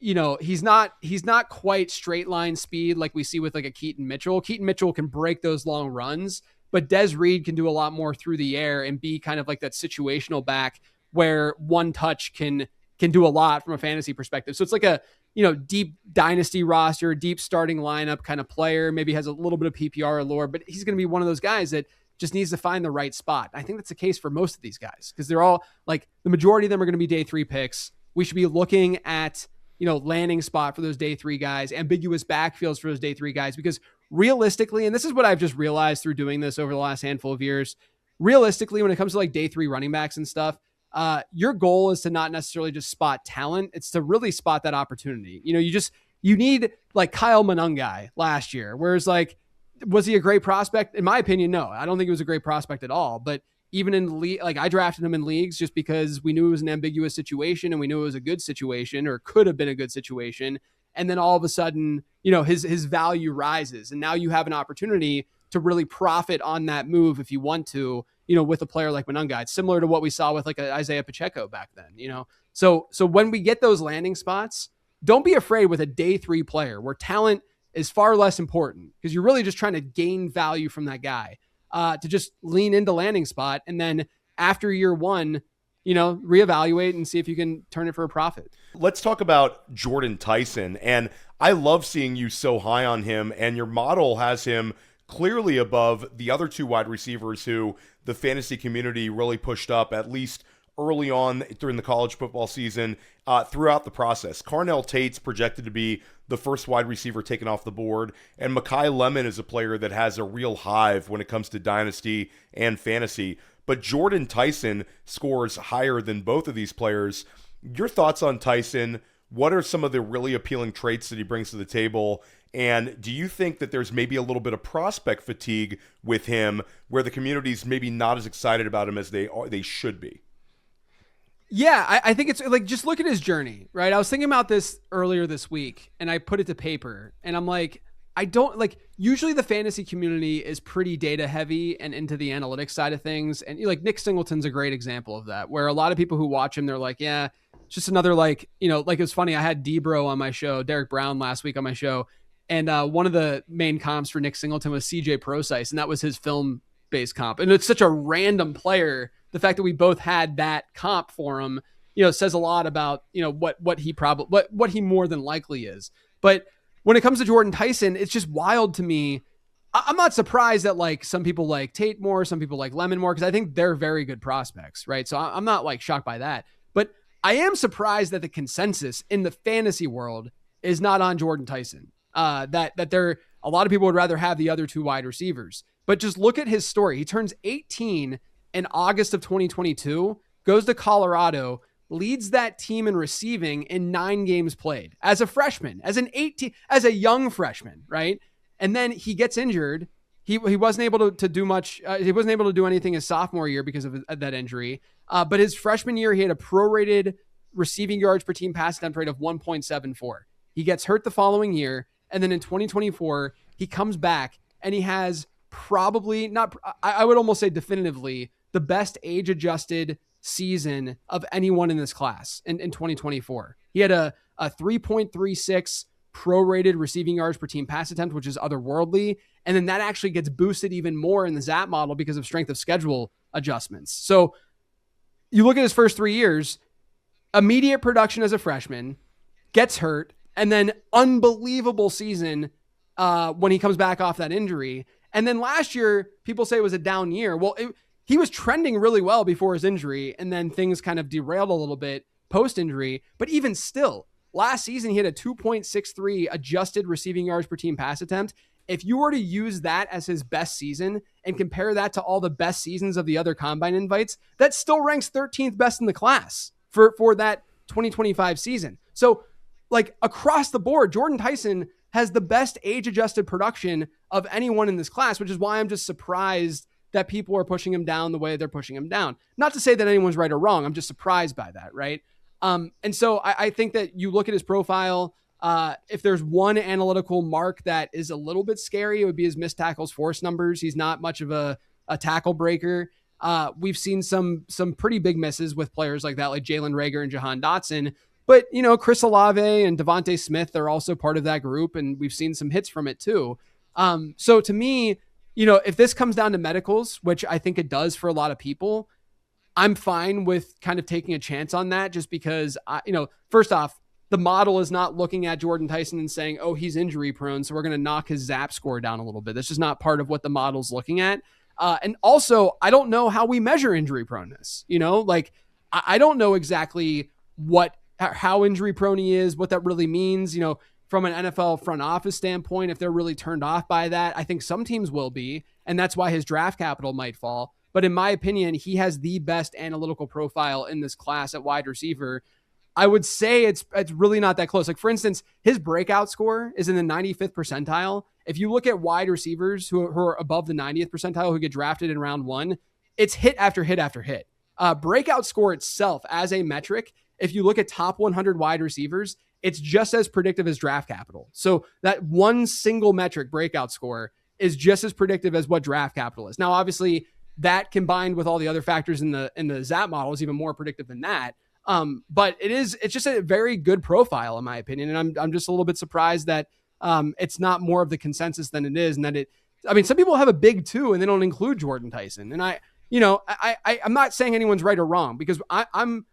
he's not quite straight line speed like we see with like a Keaton Mitchell. Keaton Mitchell can break those long runs, but Des Reed can do a lot more through the air and be kind of like that situational back where one touch can do a lot from a fantasy perspective. So it's like a, deep dynasty roster, deep starting lineup kind of player, maybe has a little bit of PPR allure, but he's going to be one of those guys that just needs to find the right spot. I think that's the case for most of these guys because they're all like the majority of them are going to be day 3 picks. We should be looking at, landing spot for those day 3 guys, ambiguous backfields for those day 3 guys, because realistically, and this is what I've just realized through doing this over the last handful of years, realistically, when it comes to like day 3 running backs and stuff, your goal is to not necessarily just spot talent. It's to really spot that opportunity. You need like Kyle Monangai last year, whereas like, was he a great prospect? In my opinion, no, I don't think he was a great prospect at all. But even in the league, like I drafted him in leagues just because we knew it was an ambiguous situation and we knew it was a good situation or could have been a good situation. And then all of a sudden, his value rises. And now you have an opportunity to really profit on that move if you want to, with a player like Monangai. It's similar to what we saw with like Isaiah Pacheco back then, So when we get those landing spots, don't be afraid with a day 3 player where talent is far less important because you're really just trying to gain value from that guy, to just lean into landing spot. And then after year 1, reevaluate and see if you can turn it for a profit. Let's talk about Jordyn Tyson. And I love seeing you so high on him, and your model has him clearly above the other 2 wide receivers who the fantasy community really pushed up, at least early on during the college football season, throughout the process. Carnell Tate's projected to be the first wide receiver taken off the board, and Makai Lemon is a player that has a real hive when it comes to dynasty and fantasy. But Jordyn Tyson scores higher than both of these players. Your thoughts on Tyson? What are some of the really appealing traits that he brings to the table? And do you think that there's maybe a little bit of prospect fatigue with him where the community's maybe not as excited about him as they should be? Yeah, I think it's like, just look at his journey, right? I was thinking about this earlier this week and I put it to paper and I'm like, usually the fantasy community is pretty data heavy and into the analytics side of things. And like Nick Singleton's a great example of that, where a lot of people who watch him, they're like, yeah, it's just another like it was funny. I had Debro on my show, Derek Brown last week on my show. And one of the main comps for Nick Singleton was CJ Procise. And that was his film based comp. And it's such a random player. The fact that we both had that comp for him, says a lot about, what he more than likely is. But when it comes to Jordyn Tyson, it's just wild to me. I'm not surprised that like some people like Tate more, some people like Lemon more, because I think they're very good prospects, right? So I'm not like shocked by that. But I am surprised that the consensus in the fantasy world is not on Jordyn Tyson. That there, a lot of people would rather have the other 2 wide receivers. But just look at his story. He turns 18 in August of 2022, goes to Colorado, leads that team in receiving in 9 games played as a freshman, as a young freshman, right? And then he gets injured. He wasn't able to do much. He wasn't able to do anything his sophomore year because of that injury. But his freshman year, he had a prorated receiving yards per team pass attempt rate of 1.74. He gets hurt the following year. And then in 2024, he comes back and he has probably not, I would almost say definitively, the best age-adjusted season of anyone in this class in 2024. He had a 3.36 prorated receiving yards per team pass attempt, which is otherworldly. And then that actually gets boosted even more in the ZAP model because of strength of schedule adjustments. So you look at his first 3 years, immediate production as a freshman, gets hurt, and then unbelievable season when he comes back off that injury. And then last year, people say it was a down year. Well, he was trending really well before his injury, and then things kind of derailed a little bit post-injury. But even still, last season, he had a 2.63 adjusted receiving yards per team pass attempt. If you were to use that as his best season and compare that to all the best seasons of the other combine invites, that still ranks 13th best in the class for that 2025 season. So like across the board, Jordyn Tyson has the best age-adjusted production of anyone in this class, which is why I'm just surprised that people are pushing him down the way they're pushing him down. Not to say that anyone's right or wrong. I'm just surprised by that, right? And so I think that you look at his profile, if there's one analytical mark that is a little bit scary, it would be his missed tackles force numbers. He's not much of a tackle breaker. We've seen some pretty big misses with players like that, like Jalen Reagor and Jahan Dotson. But, Chris Olave and Devontae Smith are also part of that group, and we've seen some hits from it too. So to me, if this comes down to medicals, which I think it does for a lot of people, I'm fine with kind of taking a chance on that just because, first off, the model is not looking at Jordyn Tyson and saying, oh, he's injury prone, so we're going to knock his ZAP score down a little bit. That's just not part of what the model's looking at. And also, I don't know how we measure injury proneness. I don't know exactly how injury prone he is, what that really means, from an NFL front office standpoint, if they're really turned off by that. I think some teams will be, and that's why his draft capital might fall. But in my opinion, he has the best analytical profile in this class at wide receiver. I would say it's really not that close. Like, for instance, his breakout score is in the 95th percentile. If you look at wide receivers who are above the 90th percentile who get drafted in round 1, it's hit after hit after hit. Breakout score itself as a metric, if you look at top 100 wide receivers, it's just as predictive as draft capital. So that one single metric, breakout score, is just as predictive as what draft capital is. Now, obviously, that combined with all the other factors in the ZAP model is even more predictive than that. But it's just a very good profile in my opinion. And I'm just a little bit surprised that it's not more of the consensus than it is. And that some people have a big 2 and they don't include Jordyn Tyson. And I'm not saying anyone's right or wrong, because I'm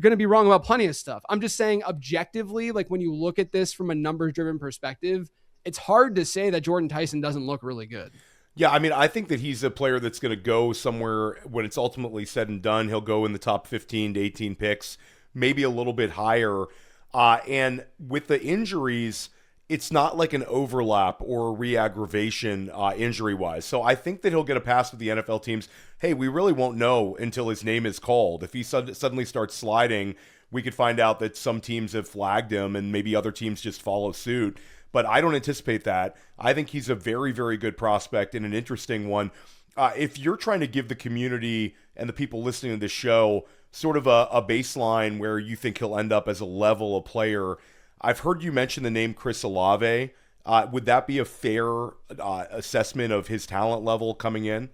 going to be wrong about plenty of stuff. I'm just saying objectively, like when you look at this from a numbers driven perspective, it's hard to say that Jordyn Tyson doesn't look really good. Yeah, I mean, I think that he's a player that's going to go somewhere when it's ultimately said and done. He'll go in the top 15 to 18 picks, maybe a little bit higher. And with the injuries, it's not like an overlap or a re-aggravation injury-wise. So I think that he'll get a pass with the NFL teams. Hey, we really won't know until his name is called. If he suddenly starts sliding, we could find out that some teams have flagged him and maybe other teams just follow suit. But I don't anticipate that. I think he's a very, very good prospect and an interesting one. If you're trying to give the community and the people listening to this show sort of a baseline where you think he'll end up as a level of player, I've heard you mention the name Chris Olave. Would that be a fair assessment of his talent level coming in?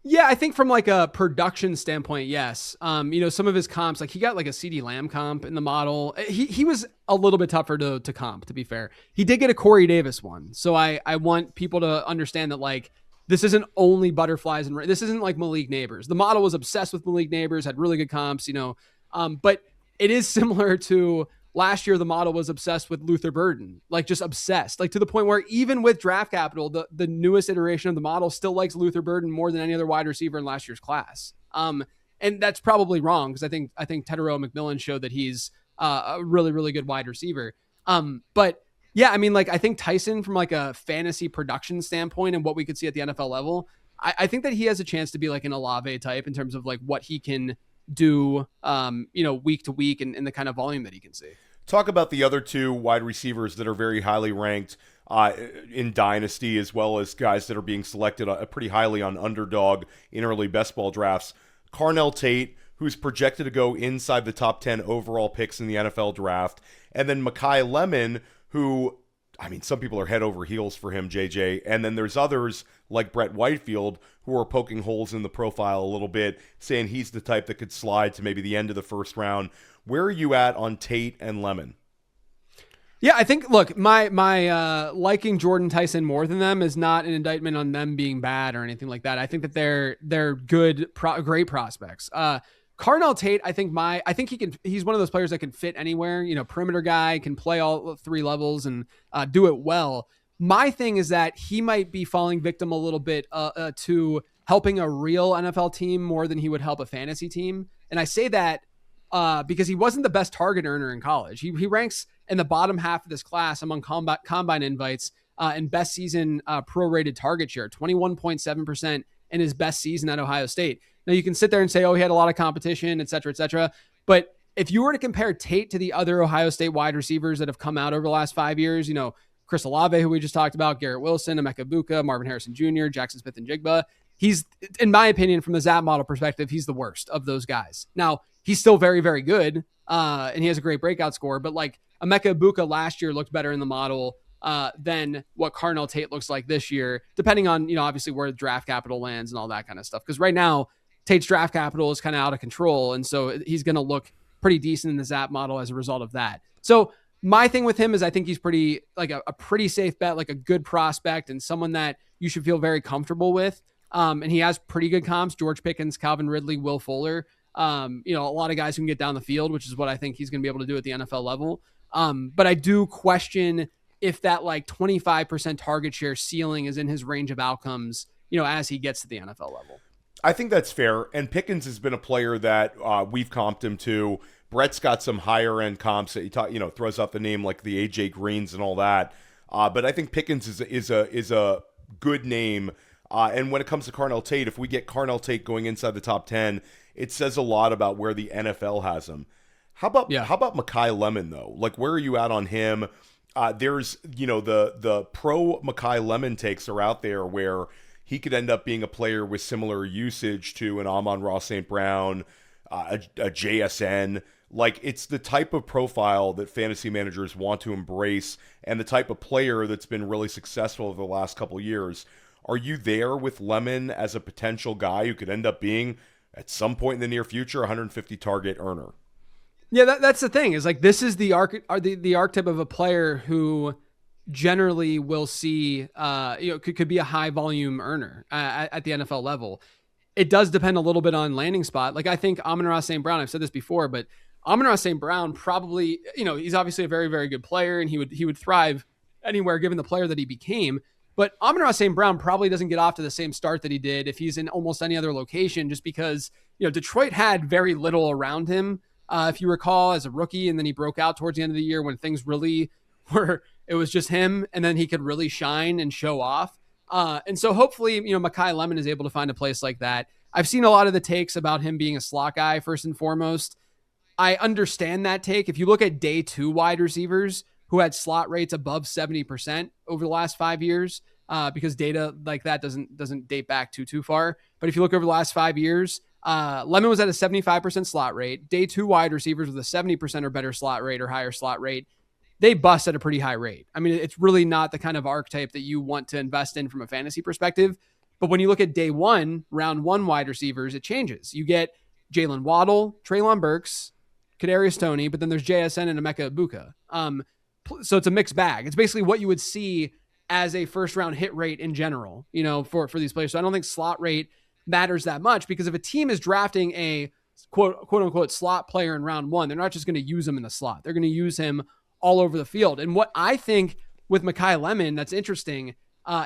Yeah, I think from like a production standpoint, yes. Some of his comps, like he got like a CeeDee Lamb comp in the model. He was a little bit tougher to comp, to be fair. He did get a Corey Davis one. So I want people to understand that like this isn't only butterflies and this isn't like Malik Neighbors. The model was obsessed with Malik Neighbors, had really good comps, but it is similar to last year. The model was obsessed with Luther Burden, like just obsessed, like to the point where even with draft capital, the newest iteration of the model still likes Luther Burden more than any other wide receiver in last year's class. And that's probably wrong, because I think Tetairoa McMillan showed that he's a really, really good wide receiver. But yeah, I mean, like I think Tyson from like a fantasy production standpoint and what we could see at the NFL level, I think that he has a chance to be like an Olave type in terms of like what he can do, week to week and the kind of volume that he can see. Talk about the other 2 wide receivers that are very highly ranked in Dynasty, as well as guys that are being selected pretty highly on Underdog in early best ball drafts. Carnell Tate, who's projected to go inside the top 10 overall picks in the NFL draft. And then Makai Lemon, who, I mean, some people are head over heels for him, JJ. And then there's others like Brett Whitefield who are poking holes in the profile a little bit, saying he's the type that could slide to maybe the end of the first round. Where are you at on Tate and Lemon? Yeah, I think, look, my liking Jordyn Tyson more than them is not an indictment on them being bad or anything like that. I think that they're good, great prospects. Carnell Tate, I think he's one of those players that can fit anywhere. Perimeter guy, can play all 3 levels and do it well. My thing is that he might be falling victim a little bit to helping a real NFL team more than he would help a fantasy team. And I say that because he wasn't the best target earner in college. He ranks in the bottom half of this class among combine invites and best season prorated target share, 21.7% in his best season at Ohio State. Now you can sit there and say, oh, he had a lot of competition, et cetera, et cetera. But if you were to compare Tate to the other Ohio State wide receivers that have come out over the last 5 years, Chris Olave, who we just talked about, Garrett Wilson, Emeka Buka, Marvin Harrison Jr., Jackson Smith and Jigba, he's, in my opinion, from the ZAP model perspective, he's the worst of those guys. Now, he's still very, very good, and he has a great breakout score, but like Emeka Buka last year looked better in the model than what Carnell Tate looks like this year, depending on, obviously where the draft capital lands and all that kind of stuff. Because right now, Tate's draft capital is kind of out of control, and so he's going to look pretty decent in the ZAP model as a result of that. So my thing with him is I think he's pretty like a pretty safe bet, like a good prospect and someone that you should feel very comfortable with. And he has pretty good comps: George Pickens, Calvin Ridley, Will Fuller. A lot of guys who can get down the field, which is what I think he's going to be able to do at the NFL level. But I do question if that like 25% target share ceiling is in his range of outcomes, as he gets to the NFL level. I think that's fair. And Pickens has been a player that we've comped him to. Brett's got some higher end comps that he throws out the name like the AJ Greens and all that. But I think Pickens is a good name And when it comes to Carnell Tate, if we get Carnell Tate going inside the top 10, it says a lot about where the NFL has him. How about Makai Lemon, though? Like, where are you at on him? There's, the pro Makai Lemon takes are out there where he could end up being a player with similar usage to an Amon-Ra St. Brown, a JSN. Like, it's the type of profile that fantasy managers want to embrace and the type of player that's been really successful over the last couple of years. Are you there with Lemon as a potential guy who could end up being, at some point in the near future, 150 target earner? Yeah, that's the thing, is like, this is the archetype of a player who generally will see, could be a high volume earner at the NFL level. It does depend a little bit on landing spot. Like, I think Amon-Ra St. Brown, I've said this before, but Amon-Ra St. Brown probably, he's obviously a very, very good player, and he would thrive anywhere given the player that he became. But Amon-Ra St. Brown probably doesn't get off to the same start that he did if he's in almost any other location, just because, Detroit had very little around him. If you recall, as a rookie, and then he broke out towards the end of the year when things really were, it was just him, and then he could really shine and show off. And so hopefully, Makai Lemon is able to find a place like that. I've seen a lot of the takes about him being a slot guy, first and foremost. I understand that take. If you look at day 2 wide receivers who had slot rates above 70% over the last 5 years, because data like that doesn't date back too far. But if you look over the last 5 years, Lemon was at a 75% slot rate. Day 2 wide receivers with a 70% or better slot rate or higher slot rate, they bust at a pretty high rate. I mean, it's really not the kind of archetype that you want to invest in from a fantasy perspective. But when you look at day 1, round 1 wide receivers, it changes. You get Jalen Waddle, Treylon Burks, Kadarius Toney, but then there's JSN and Emeka Egbuka. So it's a mixed bag. It's basically what you would see as a first round hit rate in general, for these players. So I don't think slot rate matters that much, because if a team is drafting a quote unquote slot player in round 1, they're not just going to use him in the slot. They're going to use him all over the field. And what I think with Makai Lemon, that's interesting,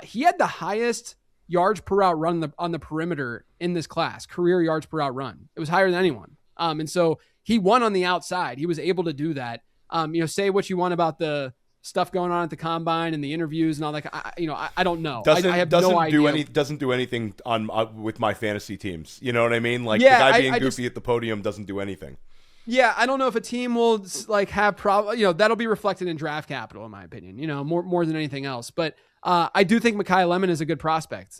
he had the highest yards per route run on the perimeter in this class, career yards per route run. It was higher than anyone. And so he won on the outside. He was able to do that. Say what you want about the stuff going on at the combine and the interviews and all that. I don't know. I have no idea. Doesn't do anything on with my fantasy teams. You know what I mean? Like, the guy being goofy at the podium doesn't do anything. Yeah, I don't know if a team will have that'll be reflected in draft capital, in my opinion. More than anything else. But I do think Makai Lemon is a good prospect.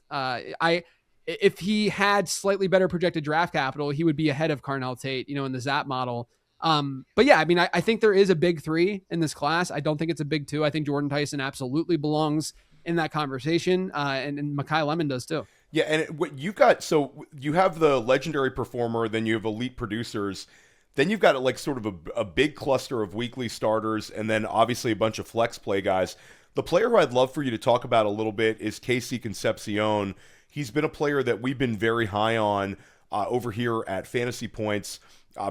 If he had slightly better projected draft capital, he would be ahead of Carnell Tate, in the ZAP model. But yeah, I mean, I think there is a big 3 in this class. I don't think it's a big 2. I think Jordyn Tyson absolutely belongs in that conversation. And Makai Lemon does too. Yeah. And what you got, so you have the legendary performer, then you have elite producers, then you've got like sort of a big cluster of weekly starters, and then obviously a bunch of flex play guys. The player who I'd love for you to talk about a little bit is Concepcion. He's been a player that we've been very high on over here at Fantasy Points.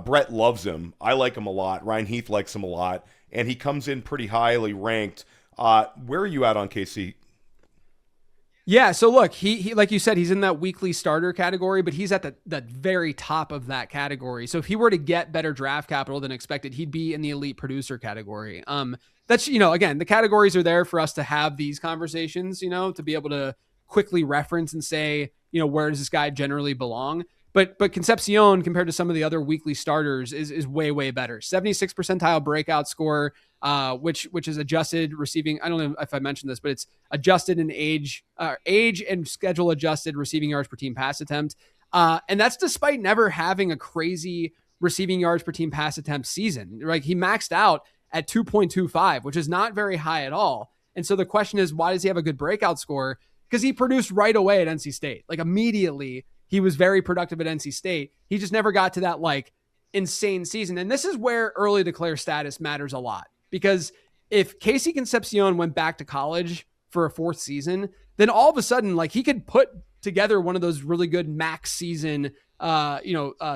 Brett loves him. I like him a lot. Ryan Heath likes him a lot. And he comes in pretty highly ranked. Where are you at on KC? Yeah, so look, he like you said, he's in that weekly starter category, but he's at the very top of that category. So if he were to get better draft capital than expected, he'd be in the elite producer category. That's, again, the categories are there for us to have these conversations, to be able to quickly reference and say, where does this guy generally belong? But Concepcion, compared to some of the other weekly starters, is way, way better. 76 percentile breakout score, which is adjusted receiving. I don't know if I mentioned this, but it's adjusted in age and schedule adjusted receiving yards per team pass attempt. And that's despite never having a crazy receiving yards per team pass attempt season. Like, he maxed out at 2.25, which is not very high at all. And so the question is, why does he have a good breakout score? Because he produced right away at NC State. Like, immediately, he was very productive at NC State. He just never got to that insane season. And this is where early declare status matters a lot, because if Concepcion went back to college for a 4th season, then all of a sudden, he could put together one of those really good max season,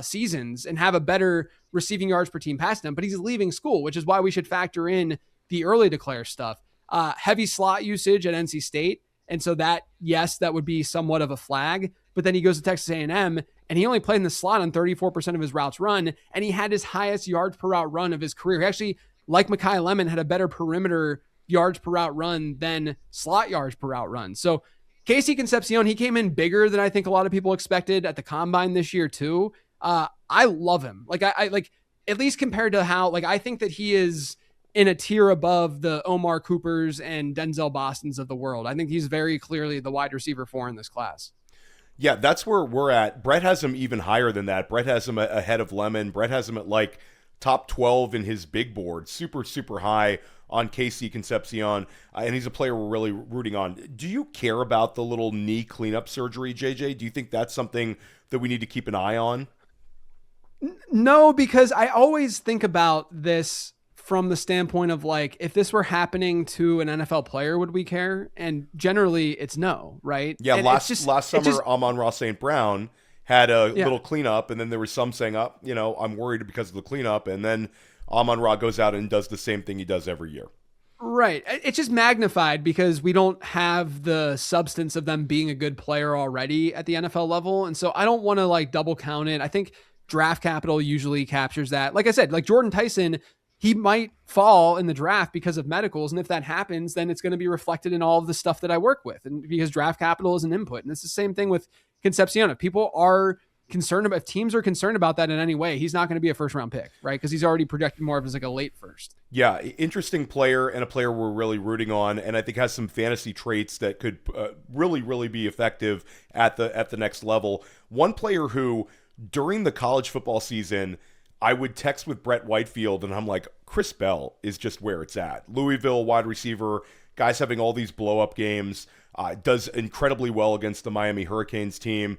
seasons and have a better receiving yards per team pass attempt. But he's leaving school, which is why we should factor in the early declare stuff. Heavy slot usage at NC State. And so that would be somewhat of a flag. But then he goes to Texas A&M, and he only played in the slot on 34% of his routes run, and he had his highest yards per route run of his career. He actually, like Makai Lemon, had a better perimeter yards per route run than slot yards per route run. So Casey Concepcion, he came in bigger than I think a lot of people expected at the combine this year too. I love him. Like I like, at least compared to how, like, I think that he is in a tier above the Omar Coopers and Denzel Bostons of the world. I think he's very clearly the wide receiver 4 in this class. Yeah, that's where we're at. Brett has him even higher than that. Brett has him ahead of Lemon. Brett has him at like top 12 in his big board. Super, super high on KC Concepcion. And he's a player we're really rooting on. Do you care about the little knee cleanup surgery, JJ? Do you think that's something that we need to keep an eye on? No, because I always think about this from the standpoint of like, if this were happening to an NFL player, would we care? And generally it's no, right? Yeah, and last summer, Amon-Ra St. Brown had a little cleanup, and then there was some saying, I'm worried because of the cleanup, and then Amon-Ra goes out and does the same thing he does every year. Right. It's just magnified because we don't have the substance of them being a good player already at the NFL level. And so I don't want to like double count it. I think draft capital usually captures that. Like I said, like Jordyn Tyson, he might fall in the draft because of medicals. And if that happens, then it's going to be reflected in all of the stuff that I work with. And because draft capital is an input. And it's the same thing with Concepcion. If people are concerned about, if teams are concerned about that in any way, he's not going to be a first round pick, right? Because he's already projected more of as like a late first. Yeah, interesting player and a player we're really rooting on, and I think has some fantasy traits that could really, really be effective at the next level. One player who, during the college football season, I would text with Brett Whitefield, and I'm like, Chris Bell is just where it's at. Louisville wide receiver, guys having all these blow-up games, does incredibly well against the Miami Hurricanes team,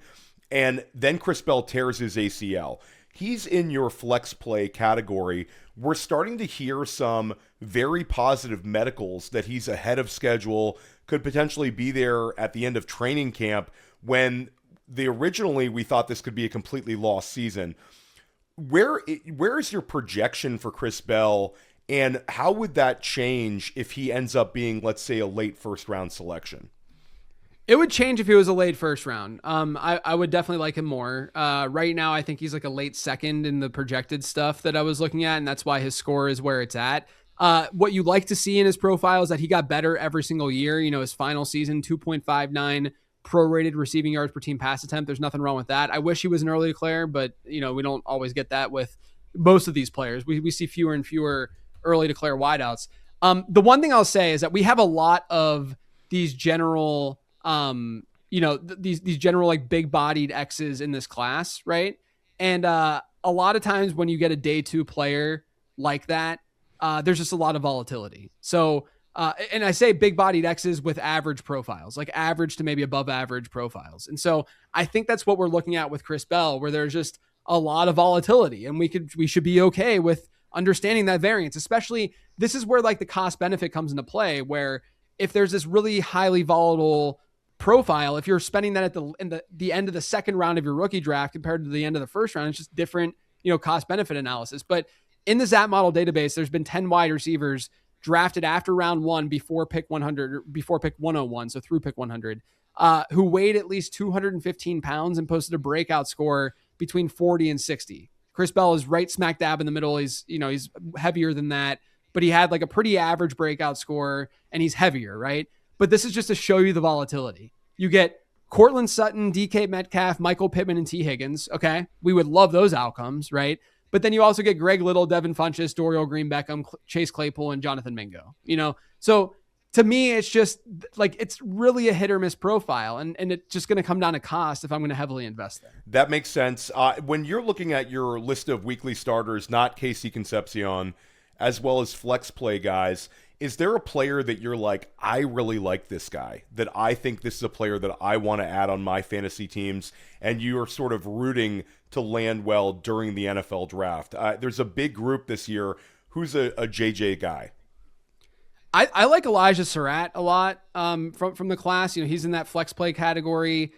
and then Chris Bell tears his ACL. He's in your flex play category. We're starting to hear some very positive medicals that he's ahead of schedule, could potentially be there at the end of training camp, when originally we thought this could be a completely lost season. Where is your projection for Chris Bell, and how would that change if he ends up being, let's say, a late first round selection? It would change if he was a late first round. I would definitely like him more. Right now, I think he's like a late second in the projected stuff that I was looking at, and that's why his score is where it's at. What you like to see in his profile is that he got better every single year. His final season, 2.59 prorated receiving yards per team pass attempt. There's nothing wrong with that. I wish he was an early declare, but we don't always get that with most of these players. We see fewer and fewer early declare wideouts. The one thing I'll say is that we have a lot of these general, these general like big bodied X's in this class, right? And a lot of times when you get a day 2 player like that, there's just a lot of volatility. So and I say big bodied X's with average profiles, like average to maybe above average profiles. And so I think that's what we're looking at with Chris Bell, where there's just a lot of volatility, and we should be okay with understanding that variance, especially this is where like the cost benefit comes into play, where if there's this really highly volatile profile, if you're spending that at the end of the second round of your rookie draft compared to the end of the first round, it's just different, cost benefit analysis. But in the ZAP model database, there's been 10 wide receivers drafted after round 1 before pick 100, or before pick 101, so through pick 100, who weighed at least 215 pounds and posted a breakout score between 40 and 60. Chris Bell is right smack dab in the middle. He's heavier than that, but he had like a pretty average breakout score, and he's heavier, right? But this is just to show you the volatility. You get Cortland Sutton, DK Metcalf, Michael Pittman, and T. Higgins. Okay, we would love those outcomes, right? But then you also get Greg Little, Devin Funchess, Dorial Green Beckham, Chase Claypool, and Jonathan Mingo. So to me, it's just like, it's really a hit or miss profile, and it's just going to come down to cost if I'm going to heavily invest there. That makes sense. When you're looking at your list of weekly starters, not KC Concepcion, as well as flex play guys, is there a player that you're like, I really like this guy, that I think this is a player that I want to add on my fantasy teams, and you are sort of rooting to land well during the NFL draft? There's a big group this year. Who's a JJ guy? I like Elijah Sarratt a lot from the class. He's in that flex play category.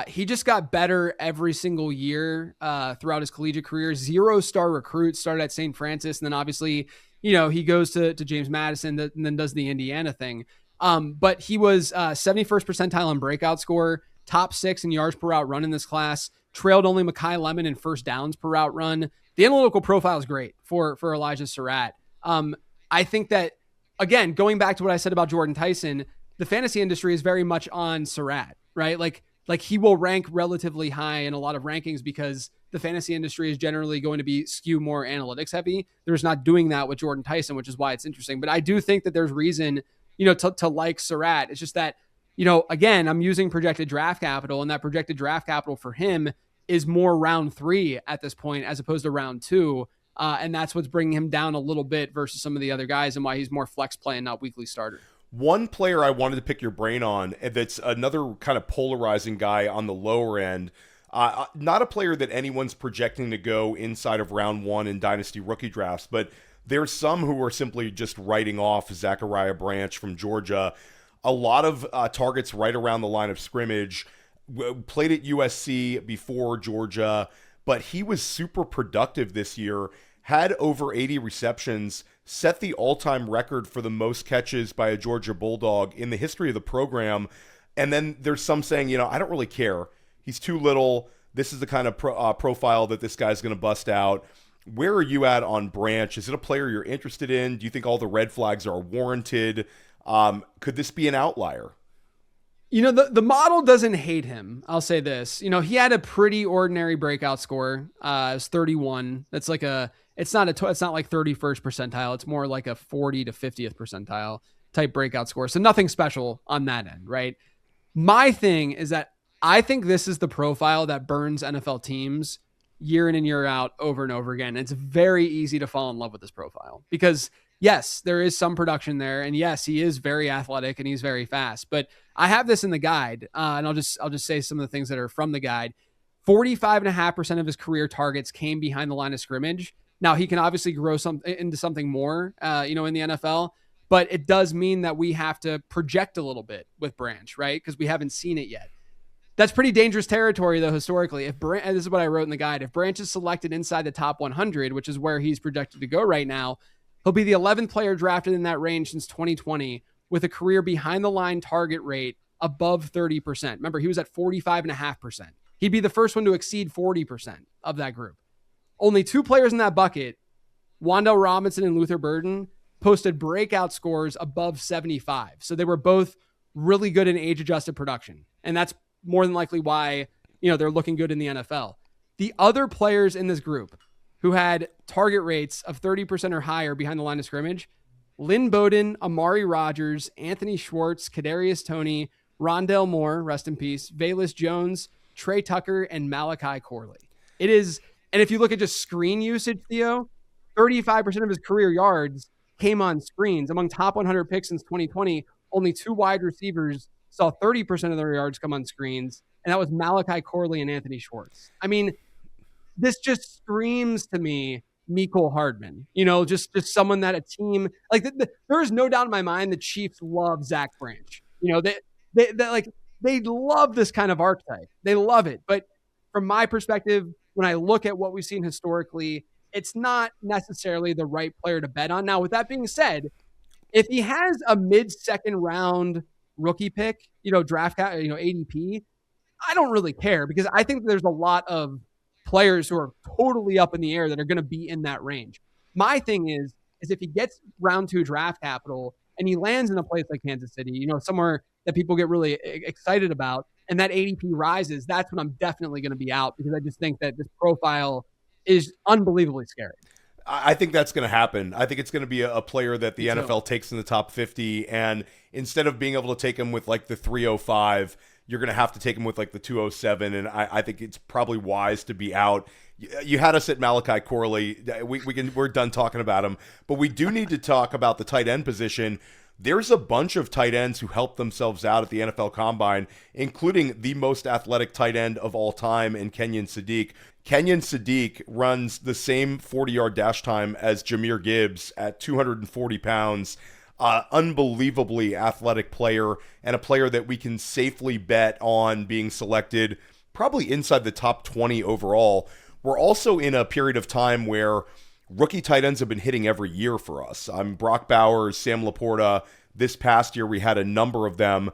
He just got better every single year throughout his collegiate career. 0-star recruit, started at St. Francis, and then obviously, he goes to James Madison and then does the Indiana thing. But he was 71st percentile in breakout score, top 6 in yards per route run in this class, trailed only Makai Lemon in first downs per route run. The analytical profile is great for Elijah Sarratt. I think that, again, going back to what I said about Jordyn Tyson, the fantasy industry is very much on Sarratt, right? Like he will rank relatively high in a lot of rankings because the fantasy industry is generally going to be skew more analytics heavy. There's not doing that with Jordyn Tyson, which is why it's interesting. But I do think that there's reason, to like Sarratt. It's just that, again, I'm using projected draft capital, and that projected draft capital for him is more round 3 at this point as opposed to round 2. And that's what's bringing him down a little bit versus some of the other guys and why he's more flex play and not weekly starter. One player I wanted to pick your brain on, that's another kind of polarizing guy on the lower end, not a player that anyone's projecting to go inside of round 1 in dynasty rookie drafts, but there's some who are simply just writing off Zachariah Branch from Georgia. A lot of targets right around the line of scrimmage, played at USC before Georgia, but he was super productive this year, had over 80 receptions, set the all-time record for the most catches by a Georgia Bulldog in the history of the program. And then there's some saying, I don't really care. He's too little. This is the kind of profile that this guy's going to bust out. Where are you at on Branch? Is it a player you're interested in? Do you think all the red flags are warranted? Could this be an outlier? The model doesn't hate him. I'll say this. He had a pretty ordinary breakout score. It's 31. That's like it's not like 31st percentile. It's more like a 40 to 50th percentile type breakout score. So nothing special on that end, right? My thing is that I think this is the profile that burns NFL teams year in and year out over and over again. It's very easy to fall in love with this profile because yes, there is some production there. And yes, he is very athletic and he's very fast, but I have this in the guide and I'll just say some of the things that are from the guide. 45.5% of his career targets came behind the line of scrimmage. Now he can obviously grow into something more, in the NFL, but it does mean that we have to project a little bit with Branch, right? Because we haven't seen it yet. That's pretty dangerous territory, though, historically. This is what I wrote in the guide. If Branch is selected inside the top 100, which is where he's projected to go right now, he'll be the 11th player drafted in that range since 2020 with a career behind the line target rate above 30%. Remember, he was at 45.5%. He'd be the first one to exceed 40% of that group. Only 2 players in that bucket, Wan'Dale Robinson and Luther Burden, posted breakout scores above 75. So they were both really good in age-adjusted production. And that's more than likely why, they're looking good in the NFL. The other players in this group who had target rates of 30% or higher behind the line of scrimmage, Lynn Bowden, Amari Rogers, Anthony Schwartz, Kadarius Toney, Rondale Moore, rest in peace, Velus Jones, Trey Tucker, and Malachi Corley. It is, and if you look at just screen usage, Theo, 35% of his career yards came on screens. Among top 100 picks since 2020, only 2 wide receivers saw 30% of their yards come on screens, and that was Malachi Corley and Anthony Schwartz. I mean, this just screams to me Mecole Hardman, just someone that a team like there is no doubt in my mind the Chiefs love Zach Branch. They love this kind of archetype. They love it. But from my perspective, when I look at what we've seen historically, it's not necessarily the right player to bet on. Now, with that being said, if he has a mid-second round rookie pick, draft, ADP, I don't really care because I think there's a lot of players who are totally up in the air that are going to be in that range. My thing is if he gets round 2 draft capital and he lands in a place like Kansas City, somewhere that people get really excited about, and that ADP rises, that's when I'm definitely going to be out because I just think that this profile is unbelievably scary. I think that's going to happen. I think it's going to be a player that the NFL takes in the top 50, and instead of being able to take him with like the 305, you're going to have to take him with like the 207, and I think it's probably wise to be out. You had us at Malachi Corley. We're done talking about him, but we do need to talk about the tight end position. There's a bunch of tight ends who helped themselves out at the NFL Combine, including the most athletic tight end of all time in Kenyon Sadiq. Kenyon Sadiq runs the same 40-yard dash time as Jahmyr Gibbs at 240 pounds. Unbelievably athletic player, and a player that we can safely bet on being selected probably inside the top 20 overall. We're also in a period of time where rookie tight ends have been hitting every year for us. Brock Bowers, Sam Laporta. This past year, we had a number of them.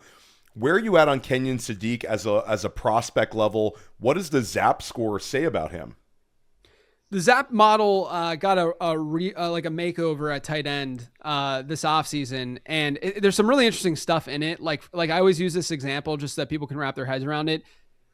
Where are you at on Kenyon Sadiq as a prospect level? What does the ZAP score say about him? The ZAP model got a makeover at tight end this offseason, and there's some really interesting stuff in it. Like I always use this example just so that people can wrap their heads around it.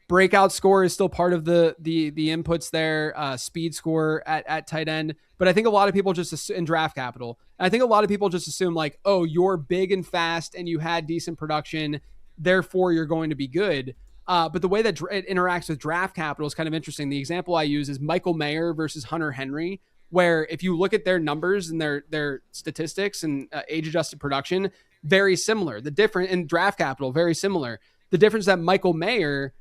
Breakout score is still part of the inputs there. Speed score at tight end, but I think a lot of people just in draft capital. I think a lot of people just assume like, oh, you're big and fast and you had decent production, therefore you're going to be good. But the way that it interacts with draft capital is kind of interesting. The example I use is Michael Mayer versus Hunter Henry, where if you look at their numbers and their statistics and age-adjusted production, very similar. The difference in draft capital, very similar. The difference that Michael Mayer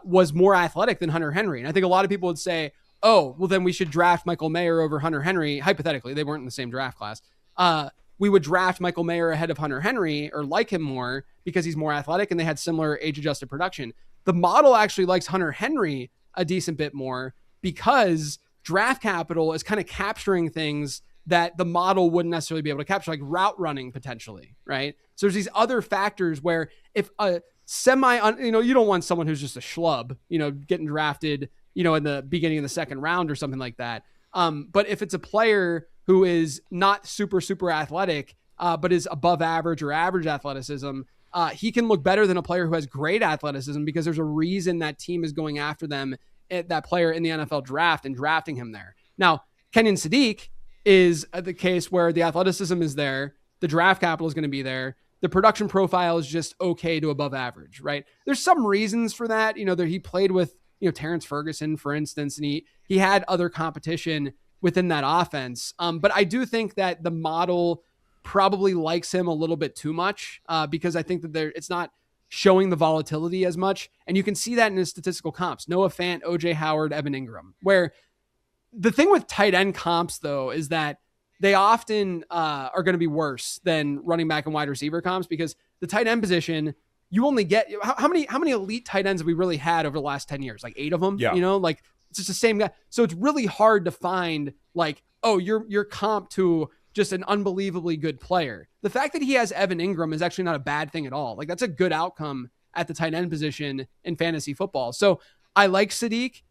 was more athletic than Hunter Henry. And I think a lot of people would say, oh, well, then we should draft Michael Mayer over Hunter Henry. Hypothetically, they weren't in the same draft class. We would draft Michael Mayer ahead of Hunter Henry or like him more because he's more athletic and they had similar age-adjusted production. The model actually likes Hunter Henry a decent bit more because draft capital is kind of capturing things that the model wouldn't necessarily be able to capture, like route running potentially, right? So there's these other factors where if a you don't want someone who's just a schlub, getting drafted, in the beginning of the second round or something like that. But if it's a player who is not super, super athletic, but is above average or average athleticism, he can look better than a player who has great athleticism because there's a reason that team is going after that player in the NFL draft and drafting him there. Now, Kenyon Sadiq is the case where the athleticism is there. The draft capital is going to be there. The production profile is just okay to above average, right? There's some reasons for that. He played with, Terrence Ferguson, for instance, and he had other competition within that offense. But I do think that the model probably likes him a little bit too much because I think that it's not showing the volatility as much. And you can see that in his statistical comps. Noah Fant, OJ Howard, Evan Ingram, where the thing with tight end comps, though, is that they often are going to be worse than running back and wide receiver comps because the tight end position, you only get how many elite tight ends have we really had over the last 10 years? Like 8 of them, yeah. It's just the same guy. So it's really hard to find like, oh, you're comp to just an unbelievably good player. The fact that he has Evan Ingram is actually not a bad thing at all. Like that's a good outcome at the tight end position in fantasy football. So I like Sadiq.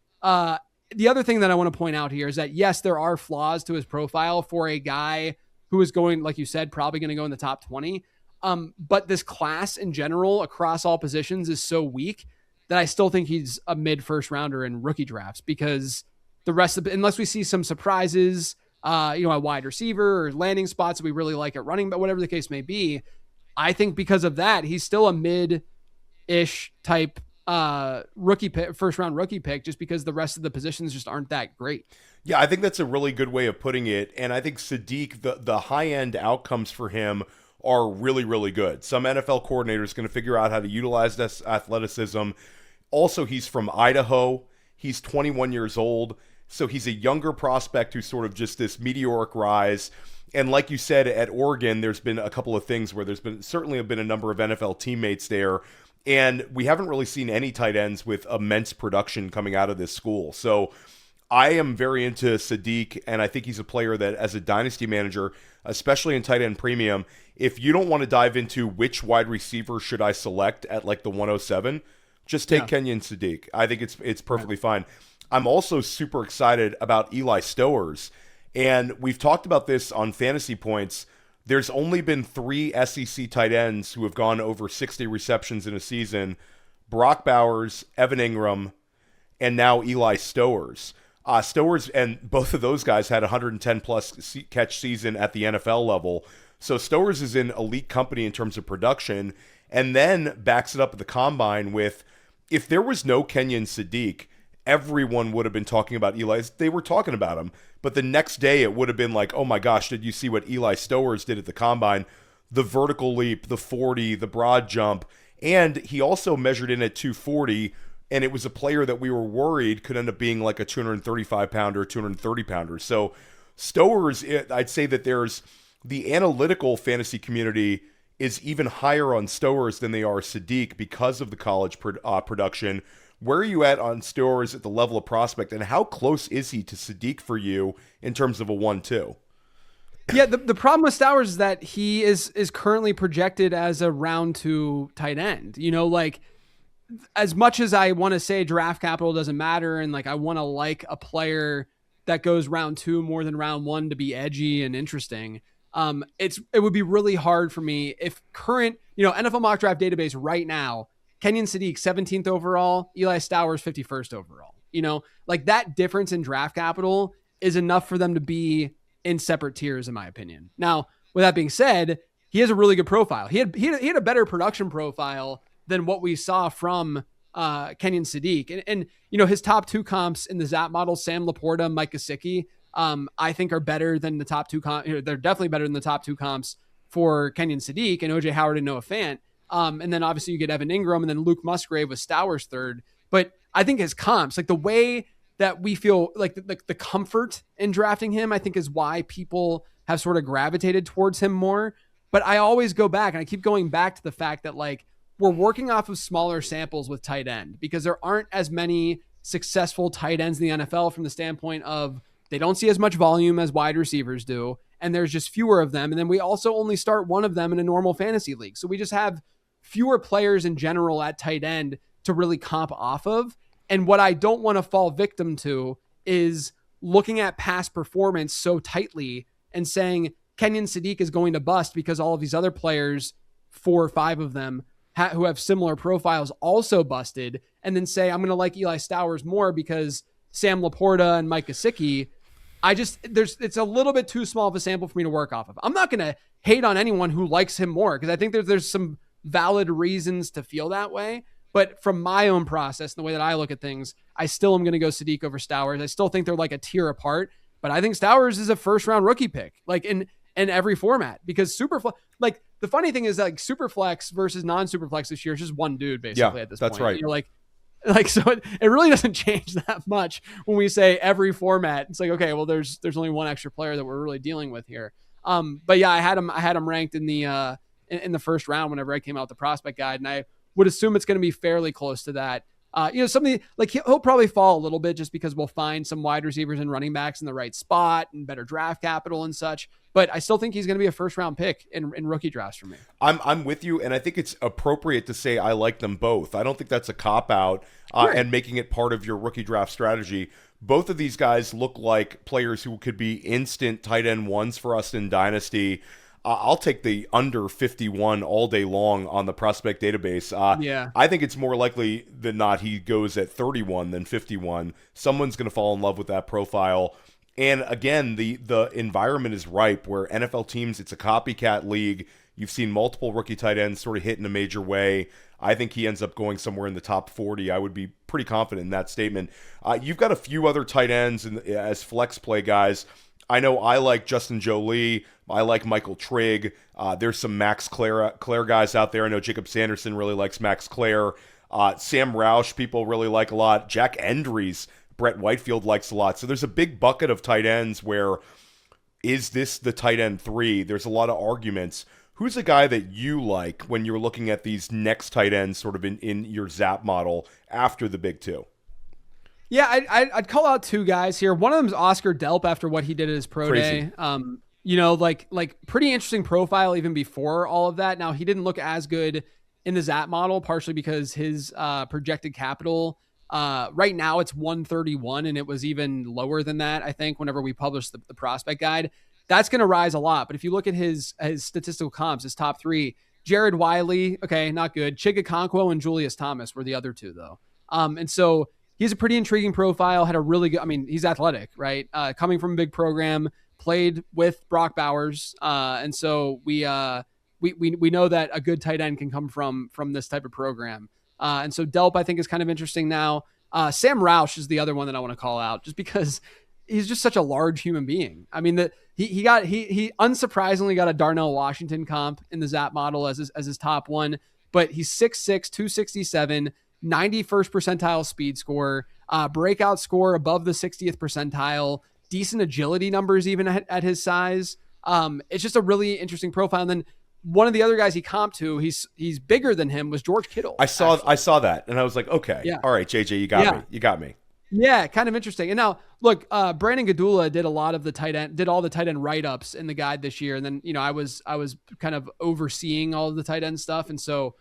The other thing that I want to point out here is that, yes, there are flaws to his profile for a guy who is going, like you said, probably going to go in the top 20. But this class in general across all positions is so weak that I still think he's a mid first rounder in rookie drafts because the rest of unless we see some surprises, a wide receiver or landing spots that we really like at running, but whatever the case may be, I think because of that, he's still a mid-ish type rookie pick, first round rookie pick, just because the rest of the positions just aren't that great. Yeah, I think that's a really good way of putting it. And I think Sadiq, the high end outcomes for him are really, really good. Some NFL coordinators going to figure out how to utilize this athleticism. Also, he's from Idaho. He's 21 years old. So he's a younger prospect who's sort of just this meteoric rise. And like you said, at Oregon, there's been a couple of things where there's certainly been a number of NFL teammates there. And we haven't really seen any tight ends with immense production coming out of this school. So I am very into Sadiq, and I think he's a player that as a dynasty manager, especially in tight end premium, if you don't want to dive into which wide receiver should I select at like the 107, just take Kenyon Sadiq. I think it's perfectly fine. I'm also super excited about Eli Stowers, and we've talked about this on Fantasy Points. There's only been 3 SEC tight ends who have gone over 60 receptions in a season: Brock Bowers, Evan Ingram, and now Eli Stowers. Stowers and both of those guys had 110 plus catch season at the NFL level. So Stowers is in elite company in terms of production, and then backs it up at the combine with, if there was no Kenyon Sadiq, everyone would have been talking about Eli. They were talking about him, but the next day it would have been like, oh my gosh, did you see what Eli Stowers did at the combine? The vertical leap, the 40, the broad jump, and he also measured in at 240, and it was a player that we were worried could end up being like a 235-pounder, 230-pounder. So Stowers, I'd say that there's the analytical fantasy community is even higher on Stowers than they are Sadiq because of the college production. Where are you at on Stowers at the level of prospect, and how close is he to Sadiq for you in terms of a 1-2? Yeah, the problem with Stowers is that he is currently projected as a round 2 tight end. Like, as much as I want to say draft capital doesn't matter, and like I want to like a player that goes round 2 more than round 1 to be edgy and interesting. It would be really hard for me if current, NFL mock draft database right now, Kenyon Sadiq 17th overall, Eli Stowers 51st overall. Like that difference in draft capital is enough for them to be in separate tiers, in my opinion. Now, with that being said, he has a really good profile. He had a better production profile than what we saw from Kenyon Sadiq. And his top 2 comps in the ZAP model, Sam Laporta, Mike Gesicki, I think are better than the top 2 comps. They're definitely better than the top 2 comps for Kenyon Sadiq and OJ Howard and Noah Fant. And then obviously you get Evan Ingram and then Luke Musgrave with Stowers 3rd. But I think his comps, like the way that we feel like the comfort in drafting him, I think is why people have sort of gravitated towards him more. But I always go back and I keep going back to the fact that like we're working off of smaller samples with tight end because there aren't as many successful tight ends in the NFL from the standpoint of they don't see as much volume as wide receivers do. And there's just fewer of them. And then we also only start one of them in a normal fantasy league. So we just have fewer players in general at tight end to really comp off of. And what I don't want to fall victim to is looking at past performance so tightly and saying Kenyon Sadiq is going to bust because all of these other players, 4 or 5 of them who have similar profiles also busted, and then say, I'm going to like Eli Stowers more because Sam Laporta and Mike Gesicki, it's a little bit too small of a sample for me to work off of. I'm not going to hate on anyone who likes him more because I think there's some valid reasons to feel that way. But from my own process, the way that I look at things, I still am going to go Sadiq over Stowers. I still think they're like a tier apart, but I think Stowers is a first round rookie pick, like in every format, because Superflex, like the funny thing is like Superflex versus non-Superflex this year is just one dude basically at this point. That's right. You're like so it really doesn't change that much when we say every format. It's like, okay, well there's only one extra player that we're really dealing with here. But yeah, I had him ranked in the first round whenever I came out with the prospect guide, and I would assume it's going to be fairly close to that. Something like he'll probably fall a little bit just because we'll find some wide receivers and running backs in the right spot and better draft capital and such. But I still think he's going to be a first round pick in rookie drafts for me. I'm with you, and I think it's appropriate to say I like them both. I don't think that's a cop out and making it part of your rookie draft strategy. Both of these guys look like players who could be instant tight end ones for us in Dynasty. I'll take the under 51 all day long on the prospect database. I think it's more likely than not he goes at 31 than 51. Someone's going to fall in love with that profile. And again, the environment is ripe where NFL teams, it's a copycat league. You've seen multiple rookie tight ends sort of hit in a major way. I think he ends up going somewhere in the top 40. I would be pretty confident in that statement. You've got a few other tight ends as flex play guys. I know I like Justin Jolie. I like Michael Trigg. There's some Max Clare guys out there. I know Jacob Sanderson really likes Max Clare. Sam Roush people really like a lot. Jack Endries, Brett Whitefield likes a lot. So there's a big bucket of tight ends where is this the tight end 3? There's a lot of arguments. Who's a guy that you like when you're looking at these next tight ends sort of in your ZAP model after the big 2? Yeah, I'd call out 2 guys here. One of them is Oscar Delp after what he did at his pro day. Like pretty interesting profile even before all of that. Now, he didn't look as good in the ZAP model, partially because his projected capital, right now it's 131, and it was even lower than that, I think, whenever we published the prospect guide. That's going to rise a lot. But if you look at his statistical comps, his top 3, Jared Wiley, okay, not good. Chigakonkwo and Julius Thomas were the other 2, though. And so he's a pretty intriguing profile, had a really good, he's athletic, right? Coming from a big program, played with Brock Bowers. And so we know that a good tight end can come from this type of program. And so Delp, I think, is kind of interesting now. Sam Roush is the other one that I want to call out just because he's just such a large human being. I mean, he unsurprisingly got a Darnell Washington comp in the ZAP model as his top one, but he's 6'6", 267, 91st percentile speed score, breakout score above the 60th percentile, decent agility numbers even at his size. It's just a really interesting profile. And then one of the other guys he comped to, he's bigger than him, was George Kittle. I saw that, and I was like, okay, all right, JJ, you got me. Yeah, kind of interesting. And now, look, Brandon Gadula did all the tight end write-ups in the guide this year, and then I was kind of overseeing all of the tight end stuff, and so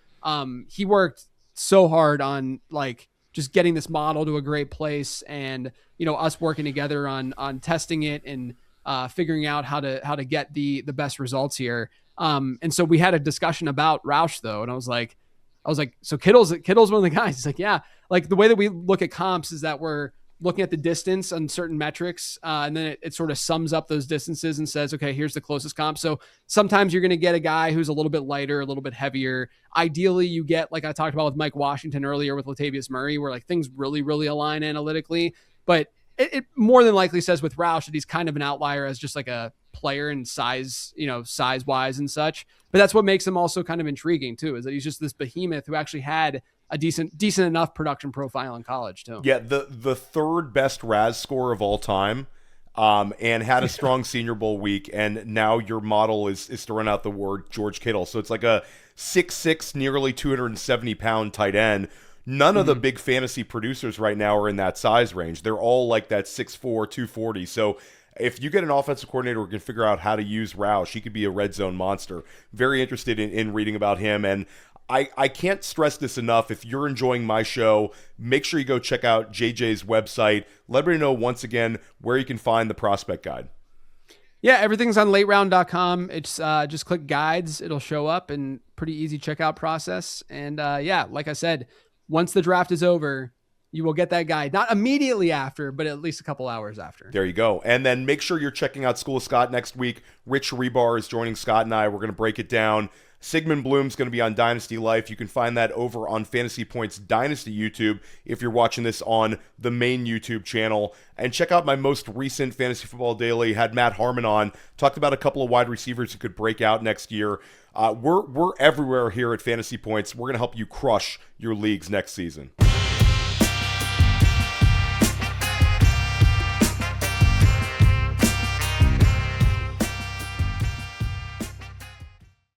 he worked so hard on like just getting this model to a great place, and us working together on testing it and figuring out how to get the best results here. And so we had a discussion about Roush though, and I was like, so Kittle's one of the guys. He's like, yeah, like the way that we look at comps is that we're looking at the distance on certain metrics, and then it sort of sums up those distances and says, okay, here's the closest comp. So sometimes you're going to get a guy who's a little bit lighter, a little bit heavier. Ideally, you get, like I talked about with Mike Washington earlier with Latavius Murray, where like things really, really align analytically. But it more than likely says with Roush that he's kind of an outlier as just like a player and size, size wise and such. But that's what makes him also kind of intriguing too, is that he's just this behemoth who actually had a decent enough production profile in college too. Yeah, the third best RAS score of all time, and had a strong Senior Bowl week, and now your model is throwing out the word George Kittle. So it's like a 6'6", nearly 270-pound tight end. None of the big fantasy producers right now are in that size range. They're all like that 6'4", 240. So if you get an offensive coordinator who can figure out how to use Roush, he could be a red zone monster. Very interested in reading about him. And I can't stress this enough. If you're enjoying my show, make sure you go check out JJ's website. Let me know once again where you can find the prospect guide. Yeah, everything's on lateround.com. It's just click guides. It'll show up, and pretty easy checkout process. And yeah, like I said, once the draft is over, you will get that guide. Not immediately after, but at least a couple hours after. There you go. And then make sure you're checking out School of Scott next week. Rich Rebar is joining Scott and I. We're going to break it down. Sigmund Bloom's going to be on Dynasty Life. You can find that over on Fantasy Points Dynasty YouTube if you're watching this on the main YouTube channel. And check out my most recent Fantasy Football Daily. Had Matt Harmon on. Talked about a couple of wide receivers who could break out next year. We're everywhere here at Fantasy Points. We're going to help you crush your leagues next season.